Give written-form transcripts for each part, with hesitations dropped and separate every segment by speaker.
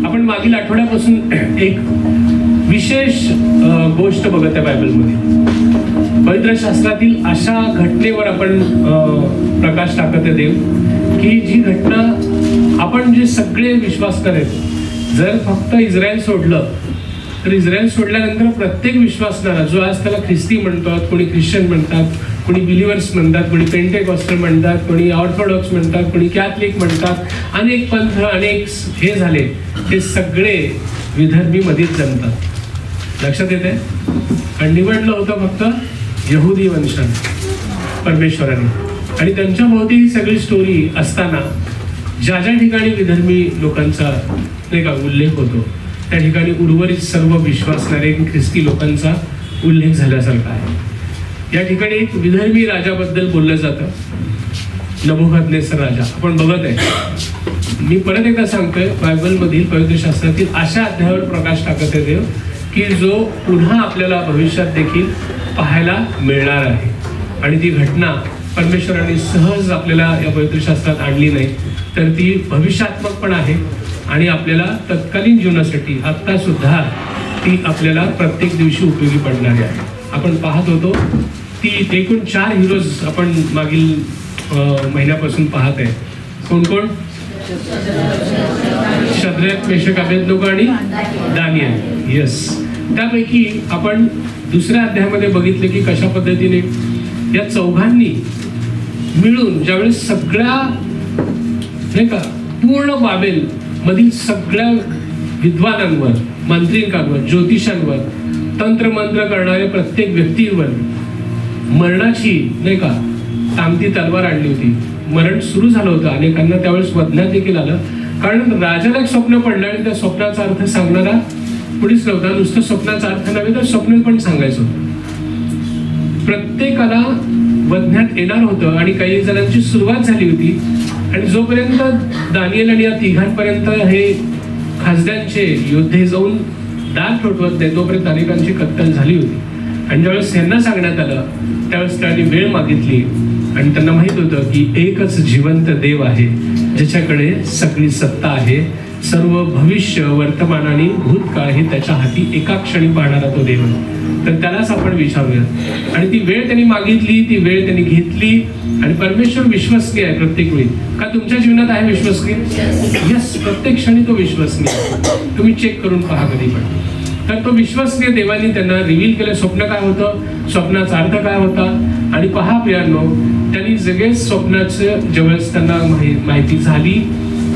Speaker 1: आपण मागील आठवड्यापासून एक विशेष गोष्ट बघत आहे बायबलमध्ये. पवित्र शास्त्रातील अशा घटनेवर आपण प्रकाश टाकत आहे देव, की जी घटना आपण जे सगळे विश्वास करेल, जर फक्त इस्रायल सोडलं तर इस्रायल सोडल्यानंतर प्रत्येक विश्वासणारा जो आज त्याला ख्रिस्ती म्हणतात, कोणी ख्रिश्चन म्हणतात, कोणी बिलिव्हर्स म्हणतात, कोणी पेंटेकॉस्टल म्हणतात, कोणी ऑर्थोडॉक्स म्हणतात, कोणी कॅथलिक म्हणतात, अनेक पंथ, अनेक हे झाले, हे सगळे विधर्मीमध्येच जमतात. लक्षात येते? आणि निवडलं होतं फक्त यहुदी वंशाने परमेश्वराने. आणि त्यांच्या भोवती ही सगळी स्टोरी असताना ज्या ज्या ठिकाणी विधर्मी लोकांचा नाही का उल्लेख होतो, त्या ठिकाणी उर्वरित सर्व विश्वासणारे ख्रिस्ती लोकांचा उल्लेख झाल्यासारखा आहे. या ठिकाणी एक विधर्मी राजाबद्दल बोललं जातं, नबुकदनेस्सर राजा. आपण बघत आहे, मी परत एकदा सांगतोय, बायबलमधील पवित्र शास्त्रातील अशा अध्यायावर प्रकाश टाकत आहे देव, की जो पुन्हा आपल्याला भविष्यात देखील पाहायला मिळणार आहे. आणि ती घटना परमेश्वराने सहज आपल्याला या पवित्र शास्त्रात आणली नाही, तर ती भविष्यात्मक पण आहे आणि आपल्याला तत्कालीन जीवनासाठी आत्ता सुद्धा ती आपल्याला प्रत्येक दिवशी उपयोगी पडणारी आहे. आपण पाहत होतो ती एकूण 4 हिरोज आपण मागील महिन्यापासून पाहत आहे. कोण कोण? शद्रक, मेशक, अबेदनगो आणि दानियल. येस. त्यापैकी आपण दुसऱ्या अध्यायामध्ये बघितले की कशा पद्धतीने या चौघांनी मिळून ज्यावेळेस सगळ्या नाही का पूर्ण बाबेल मधील सगळ्या विद्वानांवर, मंत्रिकांवर, ज्योतिषांवर, तंत्रमंत्र करणाऱ्या प्रत्येक व्यक्तीवर मरणाची नाही का तामती तलवार आणली होती. मरण सुरू झालं होतं. अनेकांना त्यावेळेस वधण्यात देखील आलं, कारण राजाला एक स्वप्न पडलं आणि त्या स्वप्नाचा अर्थ सांगणारा कुणीच नव्हता. नुसतं स्वप्नाचा अर्थ नव्हे तर स्वप्न पण सांगायचं होतं. प्रत्येकाला वधण्यात येणार होतं आणि काही जणांची सुरुवात झाली होती. आणि जोपर्यंत दानियल आणि या तिघांपर्यंत हे खासदारांचे योद्धे जाऊन दार ठोठवत नाही, तोपर्यंत अनेकांची कत्तल झाली होती. आणि ज्यावेळेस त्यांना सांगण्यात आलं त्यावेळेस त्यांनी वेळ मागितली आणि त्यांना माहित होतं की एकच जिवंत देव आहे, ज्याच्याकडे सगळी सत्ता आहे. सर्व भविष्य, वर्तमान आणि भूतकाळ हे त्याच्या हाती एका क्षणी पाहणारा तो देव. तर त्यालाच आपण विचारूया. आणि ती वेळ त्यांनी मागितली, ती वेळ त्यांनी घेतली. आणि परमेश्वर विश्वसनीय आहे प्रत्येक वेळी. का तुमच्या जीवनात आहे विश्वसनीय? यस, प्रत्येक क्षणी तो विश्वसनीय आहे. तुम्ही चेक करून पहा कधी पण. तर तो विश्वसनीय देवानी त्यांना रिव्हील केलं. स्वप्न काय होतं, स्वप्नाचा अर्थ काय होता. आणि पहा प्रियांनो, त्यांनी सगळेच स्वप्नाचं ज्यावेळेस त्यांना माहिती झाली,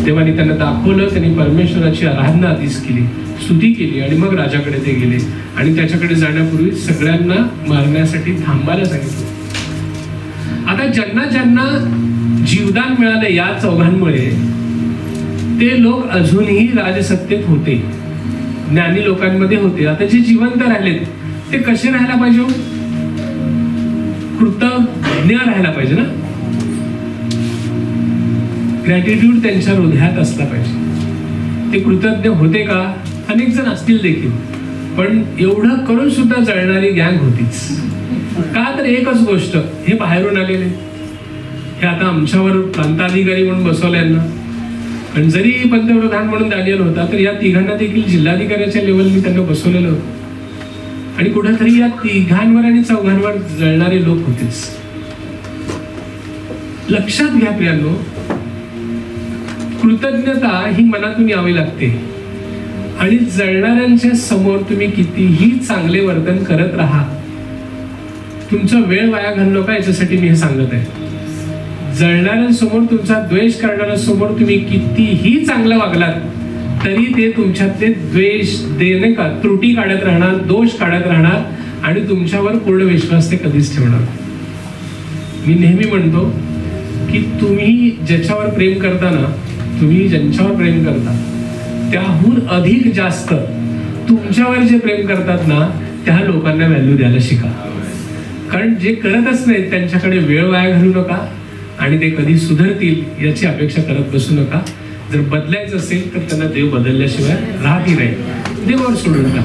Speaker 1: देवानी त्यांना दाखवलं. त्यांनी परमेश्वराची आराधना आधीच केली, स्तुती केली आणि मग राजाकडे ते गेले. आणि त्याच्याकडे जाण्यापूर्वी सगळ्यांना मारण्यासाठी थांबायला सांगितलं. आता ज्यांना ज्यांना जीवदान मिळालं या चौघांमुळे, ते लोक अजूनही राजसत्तेत होते, ज्ञानी लोकांमध्ये होते. आता जे जिवंत राहिलेत ते कसे राहायला पाहिजे? कृतज्ञ राहायला पाहिजे ना. ग्रॅटिट्यूड त्यांच्या हृदयात असला पाहिजे. ते कृतज्ञ होते का? अनेक जण असतील देखील, पण एवढं करून सुद्धा जळणारी गँग होतीच. का? तर एकच गोष्ट, हे बाहेरून आलेले, हे आता आमच्यावर प्रांताधिकारी म्हणून बसवलं यांना. आणि जरी पंतप्रधान म्हणून दानियल होता, तर या तिघांना देखील जिल्हाधिकाऱ्याच्या लेवलनी त्यांना बसवलेलं होतं. आणि कुठेतरी या तिघांवर आणि चौघांवर जळणारे लोक होतेच. लक्षात घ्या प्रियांनो, कृतज्ञता ही मनातून यावी लागते. आणि जळणाऱ्यांच्या समोर तुम्ही कितीही चांगले वर्तन करत राहा, तुमचा वेळ वाया घालू नका. याच्यासाठी मी हे सांगत आहे. जळणाऱ्यांसमोर, तुमचा द्वेष करणाऱ्यांसमोर तुम्ही कितीही चांगलं वागलात तरी ते तुमच्यातले द्वेष देणे का त्रुटी काढत राहणार, दोष काढत राहणार आणि तुमच्यावर पूर्ण विश्वास ते कधीच ठेवणार. मी नेहमी म्हणतो की तुम्ही ज्याच्यावर प्रेम करता ना, तुम्ही ज्यांच्यावर प्रेम करता त्याहून अधिक जास्त तुमच्यावर जे प्रेम करतात ना, त्या लोकांना व्हॅल्यू द्यायला शिका. कारण जे करतच नाहीत त्यांच्याकडे वेळ वाया घालू नका आणि ते कधी सुधारतील याची अपेक्षा करत बसू नका. जर बदलायचं असेल तर त्यांना देव बदलल्याशिवाय राहतही नाही. देवावर सोडू नका.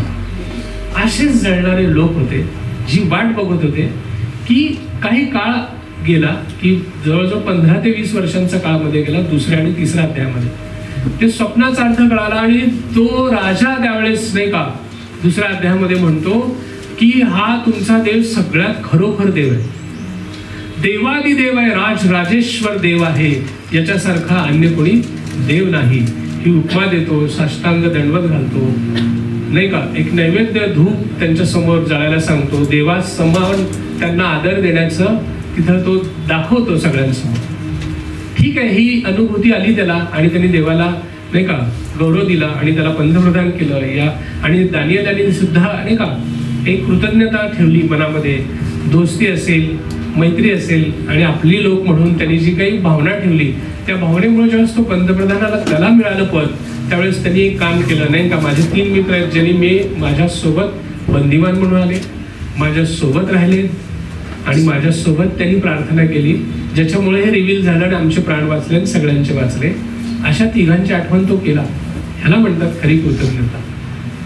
Speaker 1: असेच जळणारे लोक होते, जी वाट बघत होते की काही काळ गेला, की जवळजवळ 15 ते 20 वर्षांचा काळामध्ये गेला दुसऱ्या आणि तिसऱ्या अध्यायामध्ये. ते स्वप्नाचा अर्थ कळाला आणि तो राजा त्यावेळेस नाही का दुसऱ्या अध्यायामध्ये म्हणतो की हा तुमचा देव सगळ्यात खरोखर देव आहे, देवादिदेव आहे, राजेश्वर देव आहे, याच्यासारखा अन्य कोणी देव नाही, ही उपमा देतो, साष्टांग दंडवत घालतो नाही का, एक नैवेद्य धूप त्यांच्या समोर जाळायला सांगतो, देवास समान त्यांना आदर देण्याचं तिथं तो दाखवतो सगळ्यांसमोर. ठीक आहे, ही अनुभूती आली त्याला आणि त्यांनी देवाला नाही का गौरव दिला आणि त्याला पंतप्रधान केलं या. आणि दानिएल सुद्धा नाही का एक कृतज्ञता ठेवली मनामध्ये, दोस्ती असेल, मैत्री असेल आणि आपली लोक म्हणून त्यांनी जी काही भावना ठेवली त्या भावनेमुळे ज्यावेळेस तो पंतप्रधानाला त्याला मिळालं पद, त्यावेळेस त्यांनी एक काम केलं नाही का, माझे 3 मित्र आहेत ज्यांनी मी माझ्यासोबत बंदिवान म्हणून आले, माझ्यासोबत राहिले आणि माझ्यासोबत त्यांनी प्रार्थना केली, ज्याच्यामुळे हे रिव्हील झालं आणि आमचे प्राण वाचले आणि सगळ्यांचे वाचले. अशा तिघांची आठवण तो केला. ह्याला म्हणतात खरी कृतज्ञता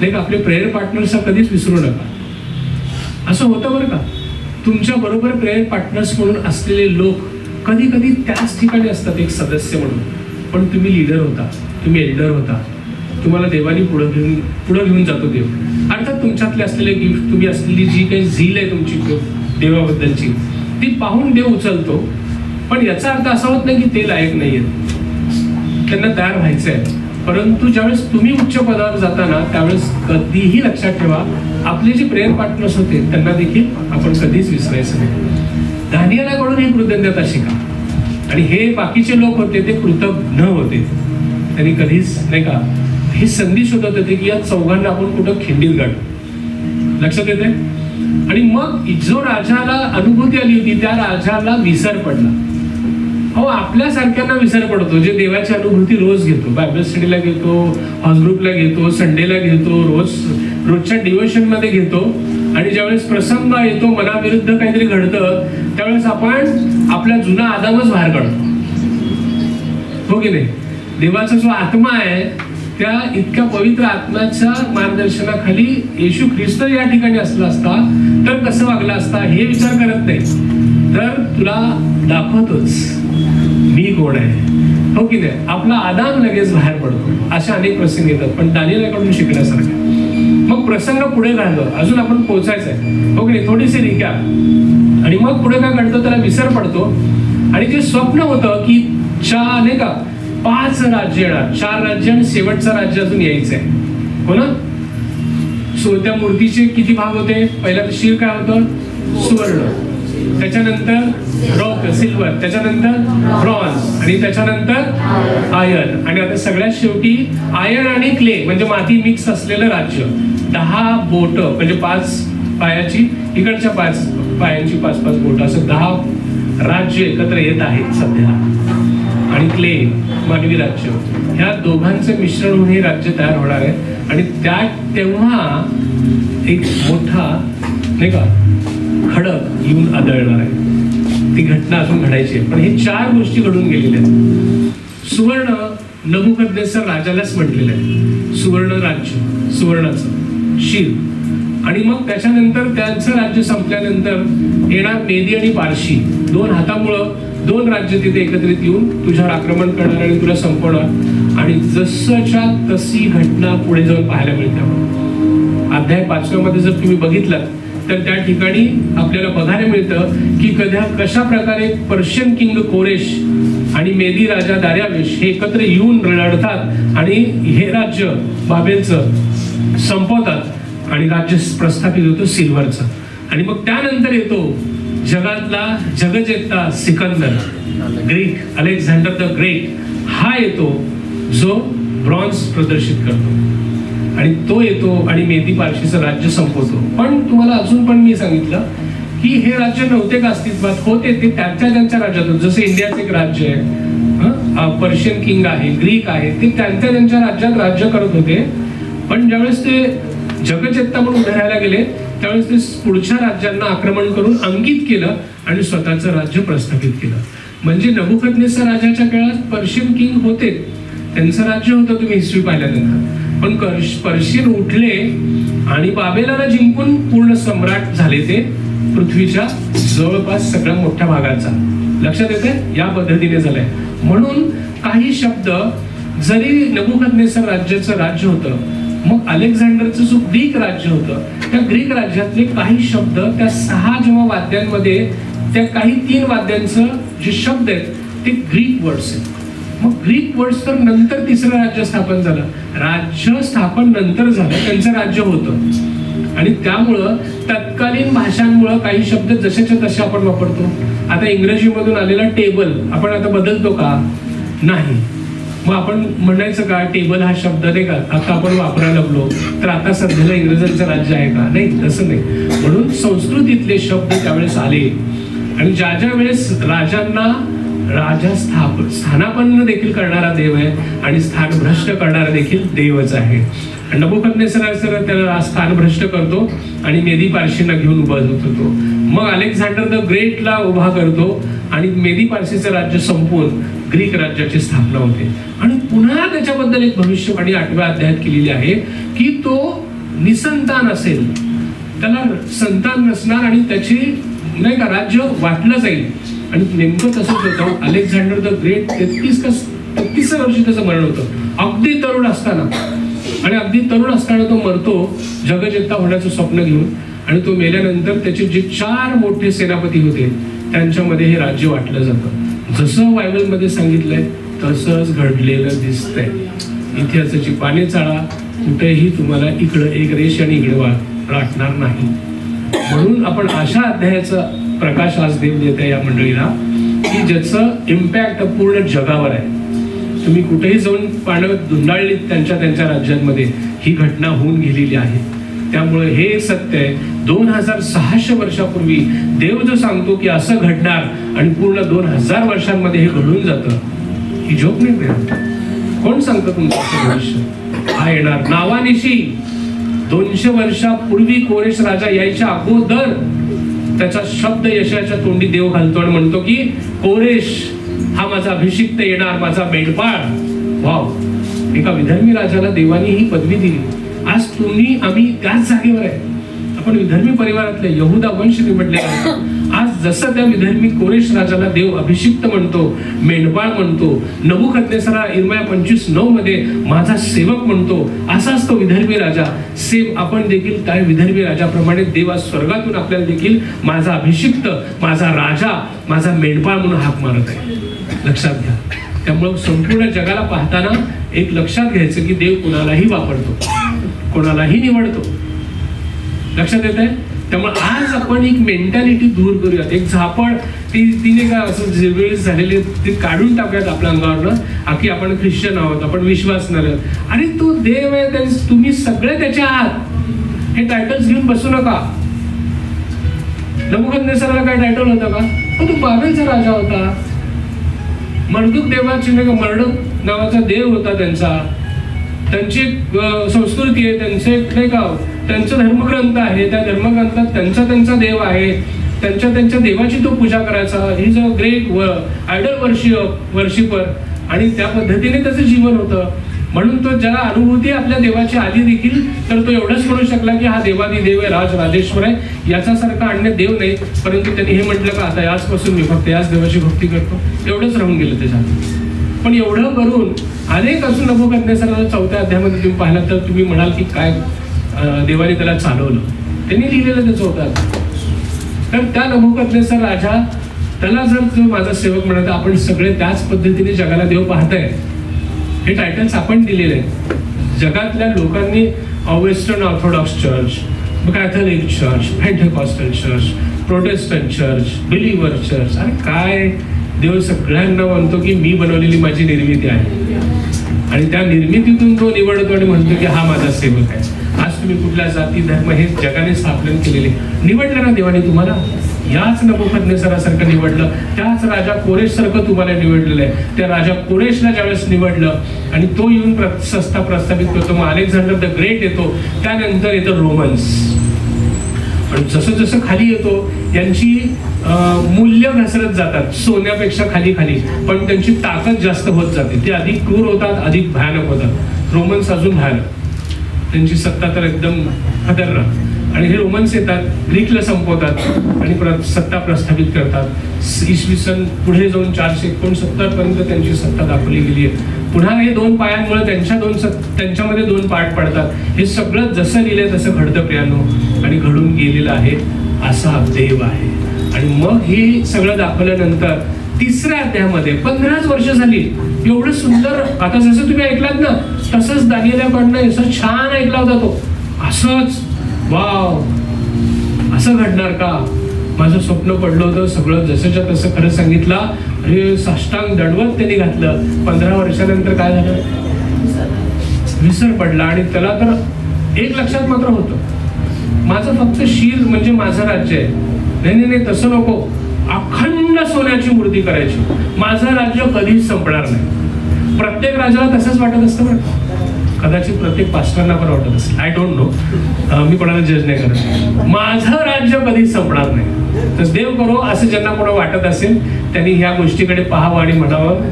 Speaker 1: नाही का. आपले प्रेयर पार्टनर्स कधीच विसरू नका. असं होतं बरं का, तुमच्या बरोबर प्रेयर पार्टनर्स म्हणून असलेले लोक कधी कधी त्याच ठिकाणी असतात एक सदस्य म्हणून, पण तुम्ही लीडर होता, तुम्ही एल्डर होता, तुम्हाला देवानी पुढे घेऊन जातो देव. अर्थात तुमच्यातले असलेले गिफ्ट, तुम्ही असलेली जी काही झील आहे तुमची देवाबद्दलची, ती पाहून देव उचलतो. पण याचा अर्थ असा होत नाही की ते लायक नाही आहेत, त्यांना तयार व्हायचं आहे. परंतु ज्यावेळेस तुम्ही उच्च पदावर जाताना त्यावेळेस कधीही लक्षात ठेवा, आपले जे प्रेयर पार्टनर्स होते त्यांना देखील आपण कधीच विसरायचं नाही. दानिएलाकडून ही कृतज्ञता शिका. आणि हे बाकीचे लोक होते ते कृतज्ञ होते, त्यांनी कधीच नाही का ही संधी शोधत होते की या चौघांना आपण कुठं खिंडीत गाठू. लक्षात येते. आणि मग जो राजाला अनुभूती आली होती त्या राजाला विसर पडला. हो, आपल्यासारख्यांना विसर पडतो जे देवाची अनुभूती रोज घेतो, बायबल स्टडीला घेतो, हाऊस ग्रुपला घेतो, संडेला घेतो, रोजच्या डिव्होशन मध्ये घेतो. आणि ज्यावेळेस प्रसंग येतो, मनाविरुद्ध काहीतरी घडतं, त्यावेळेस आपण आपला जुना आदामच बाहेर काढतो, हो की नाही. देवाचा जो आत्मा आहे त्या इतक्या पवित्र आत्म्याच्या मार्गदर्शनाखाली येशू ख्रिस्त या ठिकाणी असला असता तर कसं वागला असता हे विचार करत नाही, तर तुला दाखवतोच मी कोण आहे, हो की नाही. आपला आदाम लगेच बाहेर पडतो. अशा अनेक प्रसंग येतात, पण दानिएलाकडून शिकण्यासारखे. मग प्रसंग पुढे घडलो, अजून आपण पोहोचायचं आहे, हो की नाही. थोडीशी रिकॅप. आणि मग पुढे काय घडतं, त्याला विसर पडतो. आणि जे स्वप्न होतं की नाही का 5 राज्य येणार, 4 राज्य आणि शेवटचं राज्य अजून यायचं आहे, हो ना. त्या मूर्तीचे किती भाग होते. पहिला शिर काय होतं, सुवर्ण, त्याच्यानंतर रॉक सिल्वर, त्याच्यानंतर ब्रॉन्झ आणि त्याच्यानंतर आयर्न. आणि आता सगळ्यात शेवटी आयर्न आणि क्ले म्हणजे माती मिक्स असलेलं राज्य. 10 बोट म्हणजे 5 पायाची, इकडच्या 5 पायांची 5-5 बोट, असं 10 राज्य एकत्र येत आहेत सध्या. आणि क्ले मानवी राज्य, ह्या दोघांचं मिश्रण होऊन हे राज्य तयार होणार आहे. आणि तेव्हा एक मोठा नाही का खडक येऊन आदळणार आहे. ती घटना अजून घडायची आहे, पण हे 4 गोष्टी घडून गेलेल्या आहेत. सुवर्ण नबुकदनेस्सर राजालाच म्हटलेलं आहे, सुवर्ण राज्य, सुवर्णाचं शीर. आणि मग त्याच्यानंतर त्यांचं राज्य संपल्यानंतर येणार मेदी आणि पारशी. 2 हातामुळं 2 राज्य तिथे एकत्रित येऊन तुझ्यावर आक्रमण करणार आणि तुला संपवणार. आणि जसच्या तशी घटना पुढे जाऊन पाहायला मिळते. अध्याय 5व्या मध्ये जर तुम्ही बघितलं तर त्या ठिकाणी आपल्याला बघायला मिळतं की कशा प्रकारे पर्शियन किंग कोरेश आणि मेदी राजा दार्यावेश हे एकत्र येऊन लढतात आणि हे राज्य बाबेलचं संपवतात आणि राज्य प्रस्थापित होतं सिल्वरचं. आणि मग त्यानंतर येतो जगातला जगजेता Sikandar, Greek Alexander the great. हा येतो जो ब्रॉन्झ प्रदर्शित करतो आणि तो येतो आणि मेदी पारशीचं राज्य संपवतो. पण तुम्हाला अजून पण मी सांगितलं की हे राज्य नव्हते का अस्तित्वात, होते ते त्यांच्या राज्यातून. जसं इंडियाचं एक राज्य आहे, पर्शियन किंग आहे, ग्रीक आहे, ते त्यांच्या राज्यात राज्य करत होते. पण ज्यावेळेस ते जगजेता म्हणून उभे राहायला गेले त्यावेळेस ते पुढच्या राज्यांना आक्रमण करून अंकित केलं आणि स्वतःचं राज्य प्रस्थापित केलं. म्हणजे नबुकदनेस्सर राजाच्या काळात पर्शियन किंग होते, त्यांचं राज्य होतं तुम्ही हिस्ट्री पाहिल्यानंतर. पण पर्शियन उठले आणि बाबेलाला जिंकून पूर्ण सम्राट झाले ते पृथ्वीच्या जवळपास सगळ्या मोठ्या भागाचा. लक्षात येते, या पद्धतीने झालंय. म्हणून काही शब्द जरी नबुकदनेस्सर राज्याचं राज्य होतं, मग अलेक्झांडरचं जो ग्रीक राज्य होतं, त्या ग्रीक राज्यातले काही शब्द त्या 6 जेव्हा वाद्यांमध्ये त्या काही 3 वाद्यांचं जे शब्द आहेत ते ग्रीक वर्ड्स आहेत. मग ग्रीक वर्ड्स तर नंतर तिसरं राज्य स्थापन झालं, राज्य स्थापन नंतर झालं, त्यांचं राज्य होतं. आणि त्यामुळं तत्कालीन भाषांमुळं काही शब्द जसेच्या तसे आपण वापरतो. आता इंग्रजीमधून आलेला टेबल आपण आता बदलतो का? नाही. मग आपण म्हणायचं का टेबल हा शब्द नाही का आता आपण वापरायला लागलो तर आता सध्याला इंग्रजांचं राज्य आहे का? नाही, तसं नाही. म्हणून संस्कृतीतले शब्द त्यावेळेस आले आणि ज्या ज्या वेळेस राजांना राजा स्थानापन्न देखील करणारा देव आहे आणि स्थानभ्रष्ट करणारा देखील देवच आहे. नबुकदनेस्सर त्याला स्थानभ्रष्ट करतो आणि मेदी पारशींना घेऊन उभा होतो. मग अलेक्झांडर द ग्रेटला उभा करतो आणि मेदी पारशीचं राज्य संपवून ग्रीक राज्याची स्थापना होते. आणि पुन्हा त्याच्याबद्दल एक भविष्यवाणी 8व्या अध्यायात केलेली आहे की तो निसंतान असेल, त्याला संतान नसणार आणि त्याची नाही का राज्य वाटलं जाईल. आणि नेमकं तसंच होतं. अलेक्झांडर द ग्रेट 33 वर्षी त्याचं मरण होतं, अगदी तरुण असताना. आणि अगदी तरुण असताना तो मरतो जगजेता होण्याचं स्वप्न घेऊन. आणि तो मेल्यानंतर त्याचे जे 4 मोठे सेनापती होते त्यांच्यामध्ये हे राज्य वाटलं जातं. जसं बायबलमध्ये सांगितलंय तसंच घडलेलं दिसतंय. इतिहासाची पाने चाळा, कुठेही तुम्हाला इकडं एक रेष आणि इकडे वाटणार नाही. म्हणून आपण अशा अध्यायाचा प्रकाश आज देव देत आहे या मंडळीला की ज्याचं इम्पॅक्ट पूर्ण जगावर आहे. तुम्ही कुठेही जाऊन पानं धुंडाळलीत त्यांच्या राज्यांमध्ये ही घटना होऊन गेलेली आहे. त्यामुळे हे एक सत्य आहे. 2600 वर्षापूर्वी देव जो सांगतो की असं घडणार आणि पूर्ण 2000 वर्षांमध्ये हे घडून जातं, ही जोक नाही. कोण सांगतं तुमचं असं भविष्य? हा येणार नावानिशी 200 वर्षापूर्वी कोरेश राजा यायच्या अगोदर त्याचा शब्द यशाच्या तोंडी देव घालतो आणि म्हणतो की कोरेश हा माझा अभिषिक्त येणार, माझा मेंढपाळ. वाव, एका विधर्मी राजाला देवानी ही पदवी दिली. आज तुम्ही आम्ही त्याच जागेवर आहे. आपण विधर्मी परिवारातले यहुदा वंश निवडले आहे. आज जसं त्या विधर्मी कोरेश राजाला देव अभिषिक्त म्हणतो, मेंढपाळ म्हणतो, नबुकदनेस्सरला इर्मया 25:9 मध्ये माझा सेवक म्हणतो, असाच तो विधर्मी राजा. सेम आपण देखील त्या विधर्मी राजाप्रमाणे देव आज स्वर्गातून आपल्याला देखील माझा अभिषिक्त, माझा राजा, माझा मेंढपाळ म्हणून हाक मारत आहे. लक्षात घ्या. त्यामुळे संपूर्ण जगाला पाहताना एक लक्षात घ्यायचं की देव कुणालाही वापरतो, कोणालाही निवडतो. लक्षात येत आहे. त्यामुळे आज आपण एक मेंटॅलिटी दूर करूयात. एक झापड तिने का असं जिरवेळीस झालेले ते काढून टाकूयात आपल्या अंगावरनं की आपण ख्रिश्चन आहोत, आपण विश्वासणार आहोत. आणि तो देव आहे, तुम्ही सगळे त्याच्या आहात. हे टायटल्स घेऊन बसू नका. नबुकदनेस्सरला काय टायटल होतं का? तो बाबेलचा राजा होता. मर्दुक देवाची नाही का, मर्दुक नावाचा देव होता त्यांचा. त्यांची संस्कृती आहे, त्यांचे नाही का त्यांचा धर्मग्रंथ आहे. त्या धर्मग्रंथात त्यांचा देव आहे. त्यांच्या देवाची तो पूजा करायचा. He is a great idol worshipper. आणि त्या पद्धतीने त्याचं जीवन होतं. म्हणून तो ज्याला अनुभूती आपल्या देवाची आली देखील तर तो एवढंच म्हणू शकला की हा देवादी देव आहे, राजेश्वर आहे. याच्यासारखा अन्य देव नाही. परंतु त्यांनी हे म्हटलं का आता याचपासून मी फक्त याच देवाची भक्ती करतो. एवढंच राहून गेलं त्याच्यात. पण एवढं करून अनेक असून नबुकदनेस्सरला 4व्या अध्यायामध्ये तुम्ही पाहिलं तर तुम्ही म्हणाल की काय देवाने त्याला चालवलं. त्यांनी लिहिलेलं त्याचं होतं. तर त्या नबुकदनेस्सर राजा त्याला जर माझा सेवक म्हणत, आपण सगळे त्याच पद्धतीने जगाला देव पाहताय. हे टायटल्स आपण दिलेले आहेत. जगातल्या लोकांनी Western Orthodox church, Catholic church, Pentecostal church, Protestant church, believer church. अरे काय देव सगळ्यांना म्हणतो की मी बनवलेली माझी निर्मिती आहे आणि त्या निर्मितीतून तो निवडतो आणि म्हणतो की हा माझा सेवक आहे. आज तुम्ही कुठल्या जाती धर्म हे जगाने स्थापन केलेले निवडलं ना देवाने तुम्हाला. याच नबुकदनेस्सरासारखं निवडलं. त्याच राजा कोरेश सारखं तुम्हाला निवडलेलं आहे. त्या राजा कोरेशला ज्यावेळेस निवडलं आणि तो येऊन सत्ता प्रस्थापित करतो, मग अलेक्झांडर द ग्रेट येतो. त्यानंतर येतं रोमन्स. आणि जसं जसं खाली येतो यांची मूल्य घसरत जातात, सोन्यापेक्षा खाली खाली. पण त्यांची ताकद जास्त होत जाते. ते अधिक क्रूर होतात, अधिक भयानक होतात. रोमन्स अजून भयानक. त्यांची सत्ता तर एकदम खतरनाक. आणि हे रोमन्स येतात, ग्रीकला संपवतात आणि परत सत्ता प्रस्थापित करतात. इसवी सन पुढे जाऊन 469 पर्यंत त्यांची सत्ता दाखवली गेली आहे. पुन्हा हे 2 पायांमुळे त्यांच्यामध्ये 2 पार्ट पडतात. हे सगळं जसं लिहिलंय तसं घडतं प्रियांनो, आणि घडून गेलेलं आहे. असा देव आहे. आणि मग हे सगळं दाखवल्यानंतर 3ऱ्या अध्यायामध्ये 15 वर्ष झाली, एवढं सुंदर, आता जसं तुम्ही ऐकलात ना तसंच दानिएलकडनं असं छान ऐकला होता तो, असंच वाव, असं घडणार का? माझं स्वप्न पडलं होतं, सगळं जसंच्या तसं खरं सांगितलं. अरे साष्टांग दंडवत त्यांनी घातलं. 15 वर्षानंतर काय झालं? विसर पडला. आणि त्याला तर एक लक्षात मात्र होतं, माझं फक्त शीर म्हणजे माझं राज्य आहे. नाही, तसं नको, अखंड सोन्याची मूर्ती करायची, माझं राज्य कधीच संपणार नाही. प्रत्येक राजाला तसंच वाटत असतं बरं, कदाचित प्रत्येक पास्टरना पण वाटत असेल, आय डोंट नो, मी कोणाला जज नाही करत. माझं राज्य कधीच संपणार नाही. तर देव करो असं ज्यांना कोणा वाटत असेल त्यांनी ह्या गोष्टीकडे पाहावं आणि म्हणावं,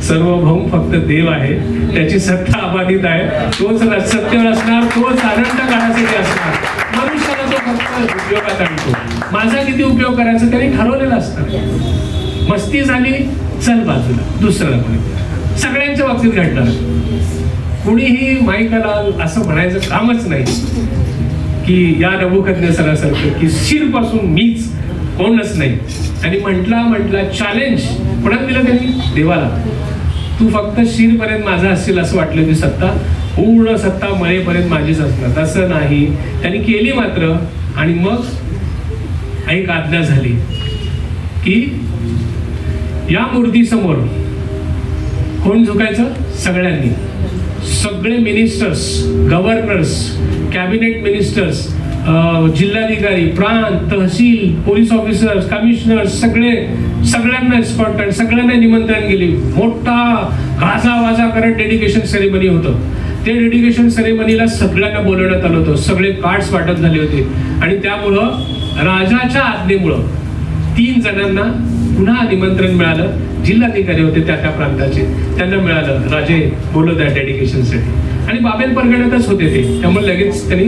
Speaker 1: सर्वभौम फक्त देव आहे, त्याची सत्ता अबाधित आहे, तोच सत्य असणार, तोच आनंद काळासाठी असणार. मनुष्याला तो फक्त उपयोगात आणतो. माझा किती उपयोग करायचा त्यांनी ठरवलेलं असतं. मस्ती झाली, चल बाजूला, दुसरं कोणी. सगळ्यांच्या बाबतीत घडणार. कुणीही माईकाला असं म्हणायचं कामच नाही की या नबुकद्नेसरासारखं की शिरपासून मीच, कोणच नाही. आणि म्हटला चॅलेंज कोणाला दिलं त्यांनी? देवाला. तू फक्त शिरपर्यंत माझा असशील असं वाटलं, ती सत्ता पूर्ण सत्ता मरेपर्यंत माझीच असणार. तसं नाही, त्यांनी केली मात्र. आणि मग एक आज्ञा झाली की या मूर्तीसमोर कोण झुकायचं? सगळ्यांनी. सगळे मिनिस्टर्स, गव्हर्नर्स, कॅबिनेट मिनिस्टर्स, जिल्हाधिकारी, प्रांत, तहसील, पोलीस ऑफिसर्स, कमिशनर्स, सगळ्यांना एस्कॉर्ट, सगळ्यांना निमंत्रण गेली. मोठा गाजावाजा करत डेडिकेशन सेरेमनी होतं. ते डेडिकेशन सेरेमनीला सगळ्यांना बोलवण्यात आलं होतं. सगळे कार्ड्स वाटप झाले होते. आणि त्यामुळं राजाच्या आज्ञेमुळं 3 जणांना पुन्हा निमंत्रण मिळालं. जिल्हाधिकारी होते त्या प्रांताचे, त्यांना मिळालं, राजे बोलवत आहे डेडिकेशनसाठी. आणि बाबेल परगण्यातच होते ते, त्यामुळे लगेच त्यांनी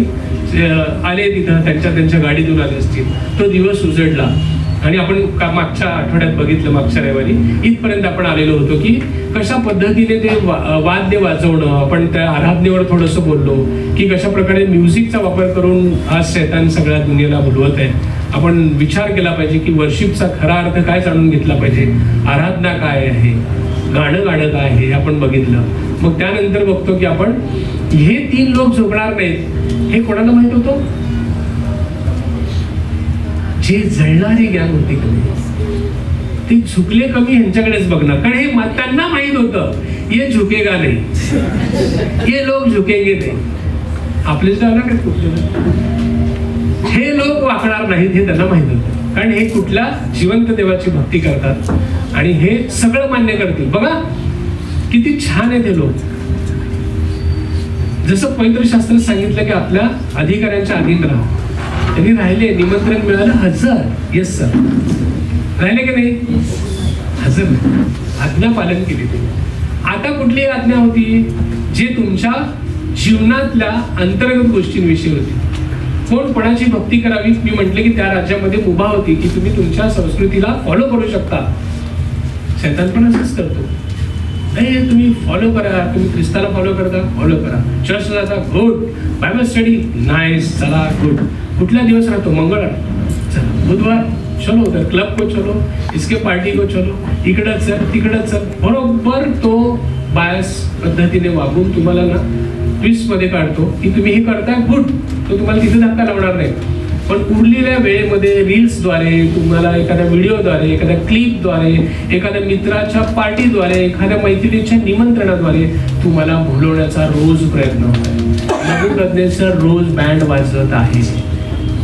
Speaker 1: आले तिथं, त्यांच्या गाडीतून आले असतील. तो दिवस उजडला. आणि आपण मागच्या आठवड्यात बघितलं, मागच्या रविवारी इथपर्यंत आपण आलेलो होतो की कशा पद्धतीने ते वाद्य वाजवणं, आपण त्या आराधनेवर थोडंसं बोललो की कशा प्रकारे म्युझिकचा वापर करून आज शैतान सगळ्या दुनियेला भुलवत आहे. आपण विचार केला पाहिजे की वर्शिपचा खरा अर्थ काय जाणून घेतला पाहिजे, आराधना काय आहे, गाणं काय आहे, आपण बघितलं. मग त्यानंतर बघतो की आपण हे 3 लोक झोपणार नाहीत हे कोणाला माहित होतं? जे जळणारी ज्ञान होती कमी, ते झुकले कमी ह्यांच्याकडेच बघणार. कारण हे त्यांना माहित होतं ये झुकेगा नाही, ये लोक झुकेगे नाही. आपले हे लोक वाकणार नाहीत हे त्यांना माहित होतं. कारण हे कुठल्या जिवंत देवाची भक्ती करतात आणि हे सगळं मान्य करतील. बघा किती छान आहे ते लोक. जसं पवित्र शास्त्रात सांगितलं की आपल्या अधिकाऱ्यांच्या अधीन राहा. त्यांनी राहिले, निमंत्रण मिळालं, हजर. येस सर, राहिले की नाही? हजर. आज्ञा पालन केली ते. आता कुठली आज्ञा होती? जे तुमच्या जीवनातल्या अंतर्गत गोष्टींविषयी होती. कोण कोणाची भक्ती करावी. मी म्हटलं की त्या राज्यामध्ये मुभा होती की तुम्ही तुमच्या संस्कृतीला फॉलो करू शकता. शैतान पण असंच करतो, नाही तुम्ही फॉलो करा, तुम्ही ख्रिस्ताला फॉलो करता, फॉलो करा. चर्च जाता, गुड. बायबल स्टडी, नाईस, चला, गुड. कुठला दिवस राहतो? मंगळवार, चला. बुधवार, चलो उधर क्लब को चलो, इसके पार्टी को चलो, इकडं चल, तिकडं चल. बरोबर तो बायस पद्धतीने वागून तुम्हाला ना ट्विस्ट मध्ये काढतो की तुम्ही हे करताय, गुड. तो तुम्हाला तिथे धक्का लावणार नाही. पण उरलेल्या वेळेमध्ये रील्सद्वारे, तुम्हाला एखाद्या व्हिडिओद्वारे, एखाद्या क्लिपद्वारे, एखाद्या मित्राच्या पार्टीद्वारे, एखाद्या मैत्रिणीच्या निमंत्रणाद्वारे तुम्हाला भुलवण्याचा रोज प्रयत्न होत आहे. नबुकद्नेसर रोज बँड वाजवत आहे.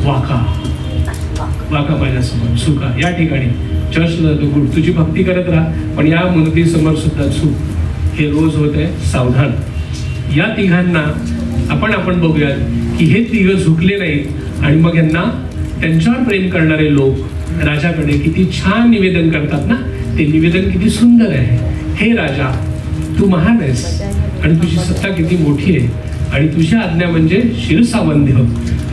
Speaker 1: वाका माझ्यासमोर, चुका. या ठिकाणी चर्चला जातो, गुड. तुझी भक्ती करत राहा, पण या मूर्तीसमोर सुद्धा चूक. हे रोज होत आहे. सावधान. या तिघांना आपण बघूयात की हे तिघ झुकले नाहीत. आणि मग यांना त्यांच्यावर प्रेम करणारे लोक राजाकडे किती छान निवेदन करतात ना. ते निवेदन किती सुंदर आहे. हे राजा, तू महान आहेस आणि तुझी सत्ता किती मोठी आहे आणि तुझी आज्ञा म्हणजे शिरसावंद्य.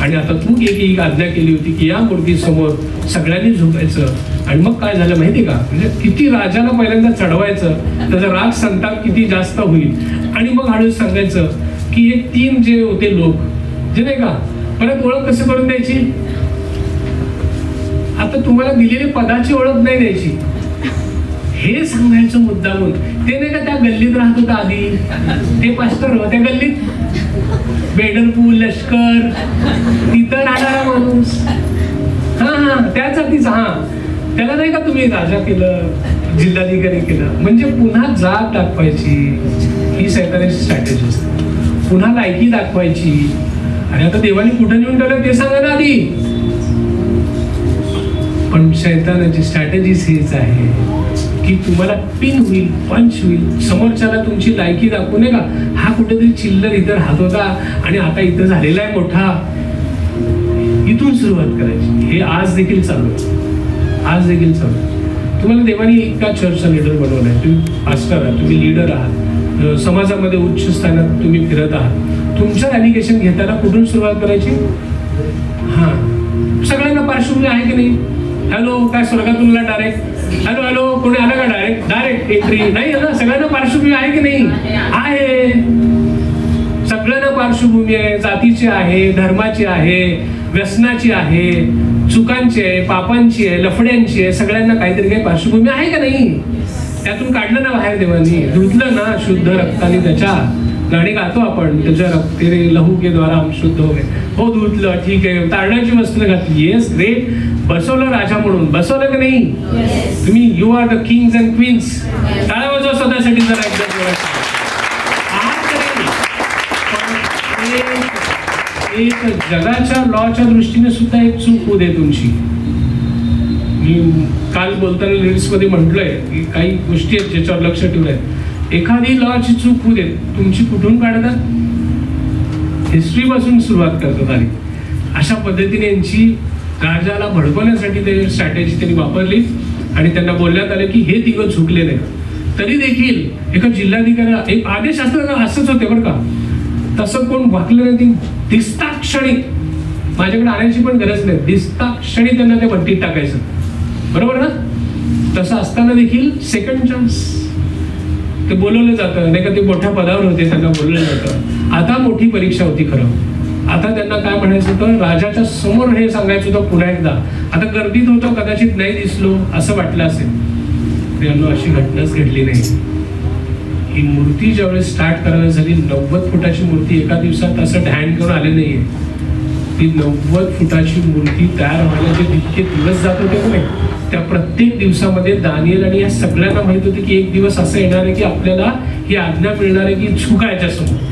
Speaker 1: आणि आता तू एक आज्ञा केली होती की या मूर्तीसमोर सगळ्यांनी झोपायचं. आणि मग काय झालं माहिती का, म्हणजे किती राजाला पहिल्यांदा चढवायचं, त्याचा राग संताप किती जास्त होईल. आणि मग हळूच सांगायचं की हे 3 जे होते लोक जे नाही का, परत ओळख कसं करून द्यायची. आता तुम्हाला दिलेली पदाची ओळख नाही द्यायची, हे सांगायचं मुद्दामून. ते नाही का त्या गल्लीत राहत होता आधी, ते पास्टर होत्या गल्लीत, बेडरपूर लष्कर तिथं राहणारा माणूस, हा त्याच जातीचा. त्याला नाही का तुम्ही राजा केलं, जिल्हाधिकारी केलं, म्हणजे पुन्हा जात दाखवायची. ही सैतानाची स्ट्रॅटेजी असते, पुन्हा लायकी दाखवायची. आणि आता देवाने कुठं नेऊन ठेवलं ते सांगा ना आधी. पण शैतानाची स्ट्रॅटेजीज हेच आहे की तुम्हाला पिन होईल, पंच होईल, समोरच्याला तुमची लायकी दाखवू नये का, हा कुठेतरी चिल्लर इथं राहत होता आणि आता इथं झालेला आहे मोठा. इथून सुरुवात करायची. हे आज देखील चालू आहे, आज देखील चालू आहे. तुम्हाला देवानी इतका चर्चचा लीडर बनवलाय, तुम्ही पास्टर आहात, तुम्ही लीडर आहात, समाजामध्ये उच्च स्थानात तुम्ही फिरत आहात. तुमचं ॲप्लिकेशन घेताना कुठून सुरुवात करायची. सगळ्यांना पार्श्वभूमी आहे की नाही. हॅलो, काय स्वर्गातून डायरेक्ट हॅलो हॅलो कोणी आलं का डायरेक्ट एंट्री नाही ना. सगळ्यांना पार्श्वभूमी आहे की नाही. आहे, सगळ्यांना पार्श्वभूमी आहे. जातीची आहे, धर्माची आहे, व्यसनाची आहे, चुकांची आहे, पापांची आहे, लफड्यांची आहे. सगळ्यांना काहीतरी काही पार्श्वभूमी आहे का नाही. त्यातून काढलं ना बाहेर देवानी, धुतलं ना शुद्ध रक्ताने. त्याच्या गाणी गातो आपण, त्याच्या तेरे लहू के द्वारा हम शुद्ध हो गए. हो धुतलं, ठीक आहे, तारणाची वस्त्र घातली, येस ग्रेट, बसवलं राजा म्हणून, बसवलं की नाही. तुम्ही you are the kings and queens. टाळ्या वाजवा स्वतःसाठी जरा एकदा. एक जगाच्या लॉच्या दृष्टीने सुद्धा एक चूक होऊ दे तुमची. मी काल बोलताना लिरिक्समध्ये म्हटलंय की काही गोष्टी आहेत ज्याच्यावर लक्ष ठेवलंय. एखादी लॉची चूक होऊ दे, तुमची कुठून काढतात, हिस्ट्री पासून सुरुवात करतात. आणि अशा पद्धतीने यांची राजाला भडकवण्यासाठी ते स्ट्रॅटेजी त्यांनी वापरली. आणि त्यांना बोलण्यात आलं की हे तिघं झुकले नाही. तरी देखील एका जिल्हाधिकाऱ्याला एक आदेश असताना असंच होते बरं का, तसं कोण वाकलं नाही. ती दिसता क्षणी, माझ्याकडे आणायची पण गरज नाही, दिसता क्षणी त्यांना त्या भट्टीत टाकायचं. बरोबर ना. तसं असताना देखील सेकंड चान्स ते बोलवलं जातं नाही का. ते मोठ्या पदावर होते, त्यांना बोलवलं जातं. आता मोठी परीक्षा होती खरं. आता त्यांना काय म्हणायचं होतं, राजाच्या समोर हे सांगायचं होतं पुन्हा एकदा. आता गर्दीत होतं, कदाचित नाही दिसलो असं वाटलं असेल. यांना अशी घटनाच घडली नाही. ही मूर्ती ज्यावेळेस स्टार्ट करायला झाली, 90 फुटाची मूर्ती एका दिवसात असं ढॅन करून आले नाहीये. ती 90 फुटाची मूर्ती तयार व्हायला जे जितके दिवस जात होते नाही, त्या प्रत्येक दिवसामध्ये दानिएल आणि या सगळ्यांना माहित होते की एक दिवस असं येणार आहे की आपल्याला ही आज्ञा मिळणार आहे की झुकायच्या समोर.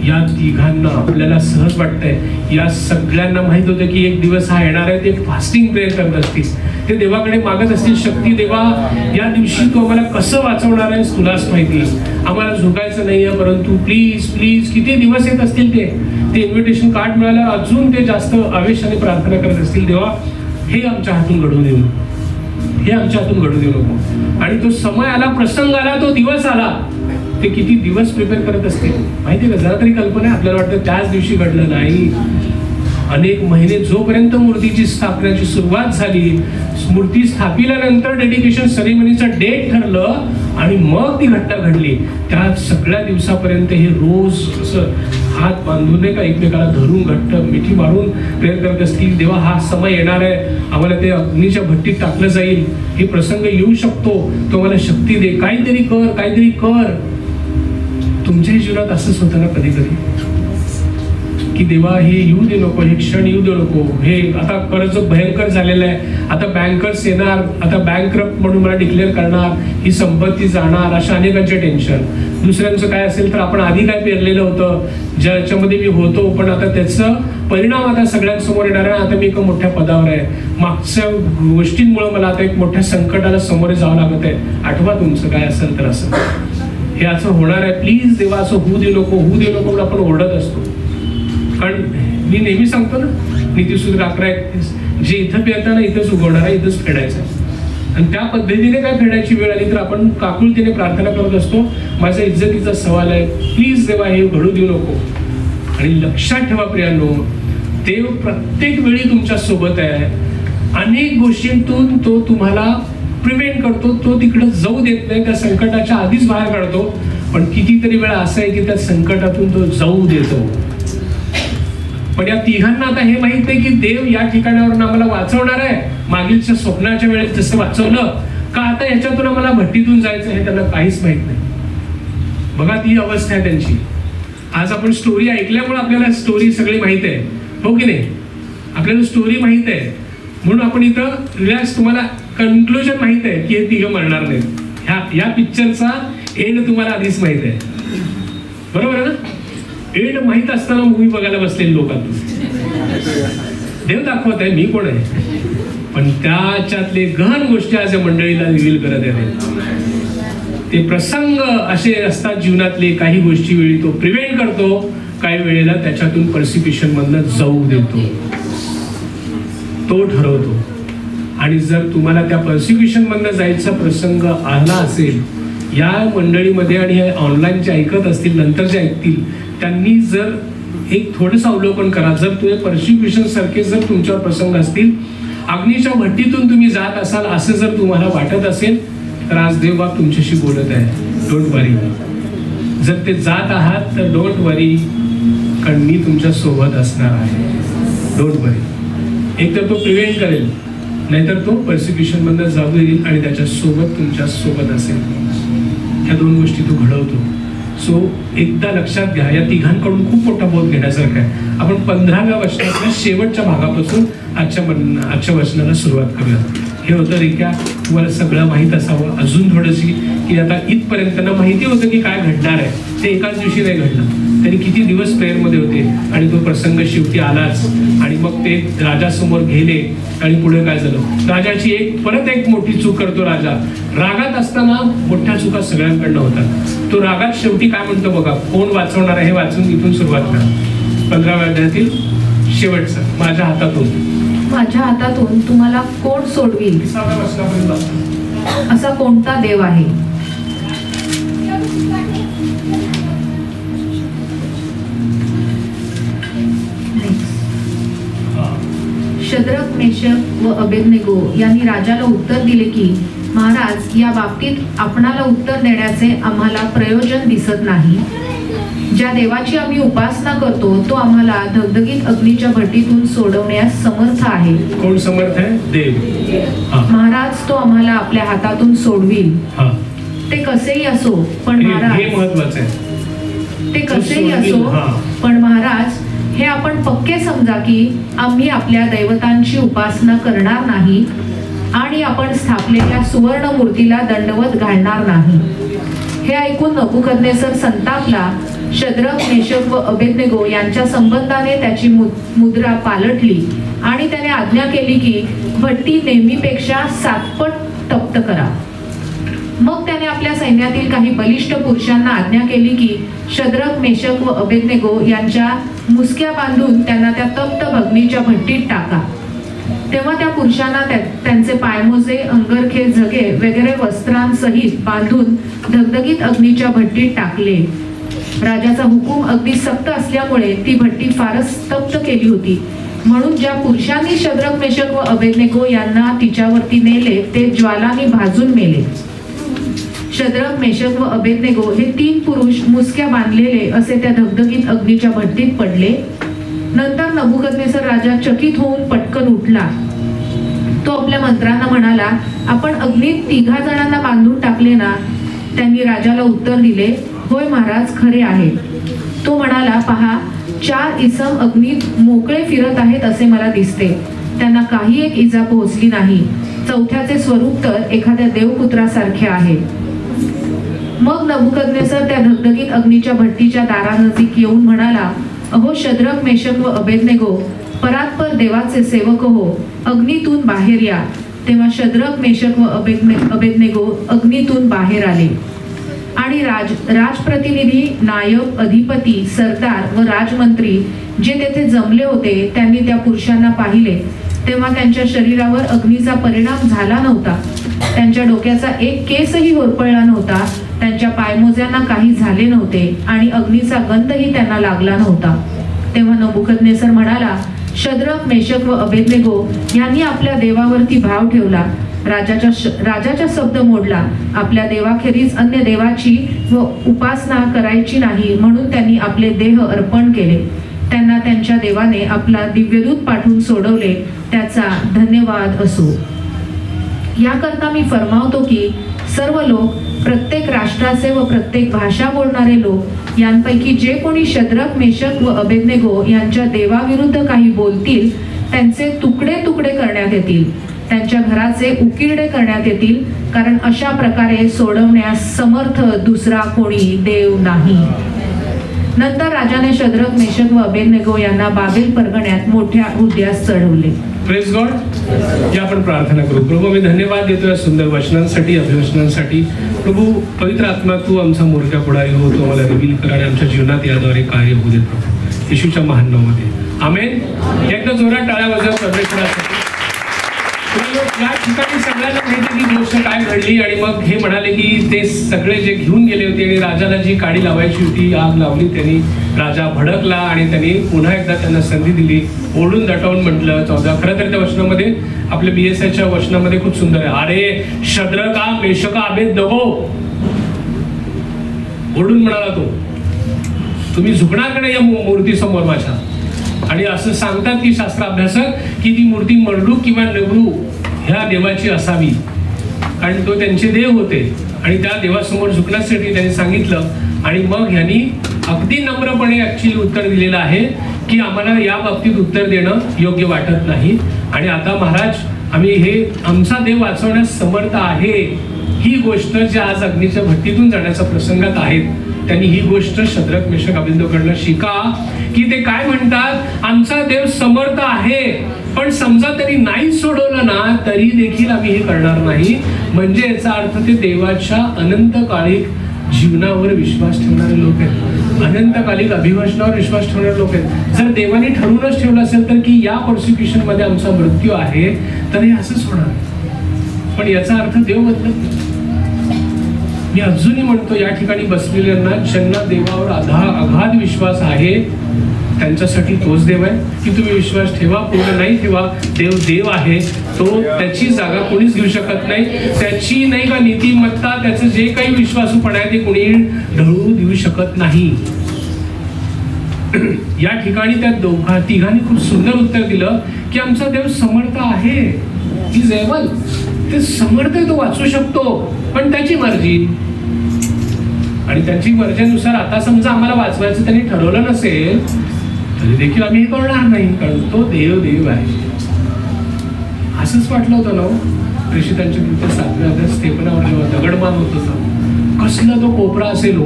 Speaker 1: या तिघांना आपल्याला सहज वाटतंय, या सगळ्यांना माहित होतं की एक दिवस हा येणार आहे. ते फास्टिंग प्रेयर करत असतील, ते देवाकडे मागत असतील, शक्ती देवा या दिवशी तू आम्हाला कसं वाचवणार आहेस तुलाच माहिती. आम्हाला झुकायचं नाहीये, परंतु प्लीज प्लीज. किती दिवस येत असतील ते इन्व्हिटेशन कार्ड मिळाल्यावर अजून ते जास्त आवेशाने प्रार्थना करत असतील, देवा हे आमच्या हातून घडवून येऊ, हे आमच्या हातून घडून येऊ नको. आणि तो समय आला, प्रसंग आला, तो दिवस आला. ते किती दिवस प्रिपेअर करत असतील माहिती का. जरा तरी कल्पना आहे. आपल्याला वाटतं त्याच दिवशी घडलं, नाही. अनेक महिने जोपर्यंत मूर्तीची स्थापनेची सुरुवात झाली, मूर्ती स्थापिल्यानंतर डेडिकेशन सेरेमनीचा डेट ठरलं आणि मग ती घटना घडली. त्या सगळ्या दिवसापर्यंत हे रोज असं हात बांधून नाही का एकमेकाला धरून घट्ट मिठी मारून प्रेयर करत असतील, देवा हा समय येणार आहे, आम्हाला ते अग्नीच्या भट्टीत टाकलं जाईल, हे प्रसंग येऊ शकतो, तो मला शक्ती दे, काहीतरी कर, काहीतरी कर. तुमच्याही जीवनात असंच होतं ना कधी कधी की देवा हे येऊ दे नको, हे क्षण येऊ दे नको. हे आता कर्ज भयंकर झालेलं आहे, आता बँकर्स येणार, आता बँकरप्ट म्हणून मला डिक्लेअर करणार, ही संपत्ती जाणार, अशा अनेकांचे टेन्शन. दुसऱ्यांचं काय असेल तर आपण आधी काय पेरलेलं होतं ज्याच्यामध्ये मी होतो, पण आता त्याचा परिणाम आता सगळ्यांसमोर येणार आहे. आता मी एका मोठ्या पदावर आहे, मागच्या गोष्टींमुळे मला आता एक मोठ्या संकटाला समोर जावं लागत आहे. आठवा तुमचं काय असेल तर असं हे असं होणार आहे, प्लीज देवा असं होऊ दे नको, होऊ दे नको म्हणून आपण ओरडत असतो. कारण मी नेहमी सांगतो ना, नीतिसूत्र 11:31, जे इथं पेरताना इथंच उगवणार आहे, इथंच फेडायचं. आणि त्या पद्धतीने काय फेडायची वेळ आली तर आपण काकुळतीने प्रार्थना करत असतो. माझा इज्जतीचा सवाल आहे, प्लीज देवा हे घडू देऊ नको. आणि लक्षात ठेवा प्रियांनो, देव प्रत्येक वेळी तुमच्या सोबत आहे. अनेक गोष्टींतून तो तुम्हाला प्रिव्हेंट करतो, तो तिकडे जाऊ देत नाही, त्या संकटाच्या आधीच बाहेर काढतो. पण कितीतरी वेळा असं आहे की त्या संकटातून तो जाऊ देतो. पण या तिघांना आता हे माहित नाही की देव या ठिकाणावरून आम्हाला वाचवणार आहे. मागीलच्या स्वप्नाच्या वेळेस जसं वाचवलं का आता याच्यातून आम्हाला भट्टीतून जायचं हे त्यांना काहीच माहित नाही. बघा ती अवस्था आहे त्यांची. आज आपण स्टोरी ऐकल्यामुळे आपल्याला स्टोरी सगळी माहित आहे, हो की नाही? आपल्याला स्टोरी माहित आहे म्हणून आपण इथं रिलॅक्स, तुम्हाला कन्क्लुजन माहित आहे की हे तिघं मरणार नाहीत. या पिक्चरचा एंड तुम्हाला आधीच माहित आहे, बरोबर आहे ना? एंड माहित असताना मूवी बघायला बसलेले लोक देव दाखवत आहे मी कोण आहे, पण त्याच्यातले गहन गोष्टी आज या मंडळीला रिव्हील करत आहे. ते प्रसंग असे असतात जीवनातले, काही गोष्टी वेळी तो प्रिव्हेंट करतो, काही वेळेला त्याच्यातून पर्सिक्युशन मधनं जाऊ देतो, तो ठरवतो. आणि जर तुम्हाला त्या पर्सिक्युशन मधनं जायचा प्रसंग आला असेल, या मंडळीमध्ये आणि हे ऑनलाईन जे ऐकत असतील, नंतर जे ऐकतील, त्यांनी जर एक थोडंसं अवलोकन करा. जर तुम्ही पर्सिक्युशन सारखे जर तुमच्यावर प्रसंग असतील, अग्नीच्या भट्टीतून तुम्ही जात असाल असं जर तुम्हाला वाटत असेल, तर आज देवबाप तुमच्याशी बोलत आहे. डोंट वरी. जर ते जात आहात तर डोंट वरी, कारण मी तुमच्या सोबत असणार आहे. डोंट वरी. एक तर तो प्रिव्हेंट करेल, नाहीतर तो पर्सिक्युशन मधनं जाऊ देईल आणि त्याच्या सोबत तुमच्या सोबत असेल. ह्या दोन गोष्टी तो घडवतो. सो एकदा लक्षात घ्या, या तिघांकडून खूप मोठा बोध घेण्यासारखा आहे. आपण 15व्या वचनातल्या शेवटच्या भागापासून आजच्या वचनाला सुरुवात करूया. हे होतं रिक्या. तुम्हाला सगळं माहीत असावं. अजून थोडीशी की आता इथपर्यंत त्यांना माहिती होतं की काय घडणार आहे. ते एकाच दिवशी नाही घडलं. त्यांनी किती दिवस प्रेयरमध्ये होते आणि तो प्रसंग शेवटी आलाच. आणि मग ते राजासमोर गेले आणि पुढे काय झालं. राजाची परत एक मोठी चूक करतो राजा. रागात असताना मोठ्या चुका सगळ्यांकडनं होतात. तो रागात शेवटी काय म्हणतो बघा. कोण वाचवणार आहे हे वाचून इथून सुरुवात करा. 15व्या अध्यायातील शेवटचं. माझ्या हातातून तुम्हाला कोण सोडविल, असा कोणता देव आहे. शद्रक, मेशक व अबेदनेगो यांनी राजाला उत्तर दिले की महाराज, या बाबतीत आपणाला उत्तर देण्याचे आम्हाला प्रयोजन दिसत नाही. ज्या देवाची आम्ही उपासना करतो तो आम्हाला धगधगीत अग्नीच्या भट्टीतून सोडवण्यास समर्थ आहे. कोण समर्थ आहे? देव. महाराज, तो आम्हाला आपल्या हातातून सोडविल. ते कसेही असो, पण महाराज, हे महत्त्वाचं आहे. ते कसेही असो, पण महाराज, हे आपण पक्के समजा की आम्ही आपल्या दैवतांची उपासना करणार नाही आणि आपण स्थापलेल्या सुवर्ण मूर्तीला दंडवत घालणार नाही. हे ऐकून नबुकदनेसर संतापला. शद्रक, मेशक व अबेदनेगो यांच्या संबंधाने त्याची मुद्रा पालटली आणि त्याने आज्ञा केली की भट्टी नेहमीपेक्षा 7 पट तप्त करा. मग त्याने आपल्या सैन्यातील काही बलिष्ठ पुरुषांना आज्ञा केली की शद्रक, मेशक व अबेदनेगो यांच्या मुसक्या बांधून त्यांना त्या तप्त अग्नीच्या भट्टीत टाका. तेव्हा त्या पुरुषांना त्यांचे पायमोजे, अंगरखे, झगे वगैरे वस्त्रांसहित बांधून धगधगीत अग्नीच्या भट्टीत टाकले. राजाचा हुकूम अगदी सक्त असल्यामुळे ती भट्टी फारच तप्त केली होती. म्हणून ज्या पुरुषांनी शद्रक, मेशक व अबेदनेगो यांना तिच्यावरती नेले ते ज्वालांनी भाजून मेले. शद्रक, मेशक व अबेदनेगो हे 3 पुरुष मुसक्या बांधलेले असे त्या धगधगीत अग्नीच्या भट्टीत पडले. नंतर नबुकदनेसर राजा चकित होऊन पटकन उठला. तो आपल्या मंत्र्यांना म्हणाला, आपण अग्नीत 3 जणांना बांधून टाकले ना? त्यांनी राजाला उत्तर दिले, होय महाराज, खरे आहे. तो म्हणाला, पहा, 4 इसम अग्नीत मोकळे फिरत आहेत असे मला दिसते. त्यांना काही एक इजा पोहोचली नाही. 4थ्याचे स्वरूप तर एखाद्या देवपुत्रासारखे आहे. मग नबुकदनेसर त्या धगधगीत अग्नीच्या भट्टीच्या दारानजीक येऊन म्हणाला, अहो शद्रक, मेशक व अबेदनेगो, परात्पर देवाचे सेवक हो, अग्नीतून बाहेर या. तेव्हा शद्रक, मेशक व अबेदनेगो अग्नीतून बाहेर आले. आणि राजप्रतिनिधी, नायक, अधिपती, सरदार व राजमंत्री जे तेथे जमले होते त्यांनी त्या पुरुषांना पाहिले. तेव्हा त्यांच्या शरीरावर अग्नीचा परिणाम झाला नव्हता. त्यांच्या डोक्याचा एक केसही होरपळला नव्हता. त्यांच्या पायमोज्यांना काही झाले नव्हते आणि अग्नीचा गंधही त्यांना लागला नव्हता. तेव्हा नबुकदनेसर म्हणाला,
Speaker 2: शद्रक, मेशक व अबेदनेगो यांनी आपल्या देवावरती भाव ठेवला, राजाचा शब्द मोडला, आपल्या देवाखेरीज अन्य देवाची व उपासना करायची नाही म्हणून त्यांनी आपले देह अर्पण केले. त्यांना त्यांच्या देवाने आपला दिव्यदूत पाठवून सोडवले, त्याचा धन्यवाद असो. याकरता मी फरमावतो की सर्व लोक, प्रत्येक राष्ट्राचे व प्रत्येक भाषा बोलणारे लोक यांपैकी जे कोणी शद्रक, मेशक व अबेदनेगो यांच्या देवाविरुद्ध काही बोलतील त्यांचे तुकडे तुकडे करण्यात येतील, त्यांच्या घराचे उकिरडे करण्यात येतील, कारण अशा प्रकारे सोडवण्यास समर्थ दुसरा कोणी देव नाही. नंतर राजाने शद्रक, मेशक व अबेदनेगो यांना बाबेल परगण्यात मोठ्या उद्यास चढवले.
Speaker 1: Praise God. या आपण प्रार्थना करू. प्रभू, मी धन्यवाद देतो या सुंदर वचनांसाठी, अभिवचनांसाठी. प्रभू, पवित्र आत्मा तू आमचा मोरक्या पुढारी हो, तू आम्हाला रिव्हील कर आणि आमच्या जीवनात याद्वारे कार्य होऊ दे प्रभू, येशूच्या महान नावामध्ये आमेन. एकदा जोरात टाळ्या वाजवा परमेश्वरासाठी. या ठिकाणी सगळ्यांना माहिती की गोष्ट काय घडली आणि मग हे म्हणाले की ते सगळे जे घेऊन गेले होते आणि राजाला जी काडी लावायची होती, आग लावली त्यांनी, राजा भडकला आणि त्यांनी पुन्हा एकदा त्यांना संधी दिली, ओढून दटावून म्हटलं. 14 खरं तर त्या वचनामध्ये आपल्या BSIच्या वचनामध्ये खूप सुंदर आहे, अरे शद्रका, मेशका, अबेदनेगो, ओढून म्हणाला तो, तुम्ही झुकणार का नाही या मूर्ती समोर माझ्या. आणि असं सांगतात की शास्त्राभ्यासक की ती मूर्ती मर्डूक किंवा नब्रू ह्या देवाची असावी, कारण तो त्यांचे देव होते आणि त्या देवासमोर झुकण्यासाठी त्यांनी सांगितलं. आणि मग ह्यांनी अगदी नम्रपणे ऍक्च्युअली उत्तर दिलेलं आहे की आम्हाला या बाबतीत उत्तर देणं योग्य वाटत नाही आणि आता महाराज आम्ही हे आमचा देव वाचवण्यास समर्थ आहे. ही गोष्ट ज्या आज अग्नीच्या भट्टीतून जाण्याच्या प्रसंगात आहेत त्यांनी ही गोष्ट शद्रक, मेशक, अबेदनेगोकडनं शिका की ते काय म्हणतात, आमचा देव समर्थ आहे, पण समजा तरी नाही सोडवलं ना तरी देखील आम्ही हे करणार नाही. म्हणजे याचा अर्थ ते देवाच्या अनंतकालिक जीवनावर विश्वास ठेवणारे लोक आहेत, अनंतकालिक अभिवचनावर विश्वास ठेवणारे लोक आहेत. जर देवाने ठरवूनच ठेवलं असेल तर की या परसिक्युशन मध्ये आमचा मृत्यू आहे तर हे असंच होणार, पण याचा अर्थ देव बदलत नाही. मी अजूनही म्हणतो या ठिकाणी बसलेल्यांना ज्यांना देवावर अगाध विश्वास आहे त्यांच्यासाठी तोच देव आहे की तुम्ही विश्वास ठेवा, पूर्ण नाही ठेवा, देव देव आहे, तो त्याची जागा कोणीच घेऊ शकत नाही. त्याची नाही का नीतिमत्ता, त्याचं जे काही विश्वासूपण आहे ते कोणी ढळू देऊ शकत नाही. या ठिकाणी त्या तिघांनी खूप सुंदर उत्तर दिलं की आमचा देव समर्थ आहे, इज एबल, ते समर्थ आहे, तो वाचू शकतो, पण त्याची मर्जी. आणि त्यांची मर्जीनुसार आता समजा आम्हाला वाचवायचं त्यांनी ठरवलं नसेल तरी देखील आम्ही हे करणार नाही, कारण तो देव देव आहे. असंच वाटलं होतं ना प्रेषितांच्या कृत्य 7व्या अध्यायात स्तेफनावर जेव्हा दगडमान होत होता, कसला तो कोपरा असेल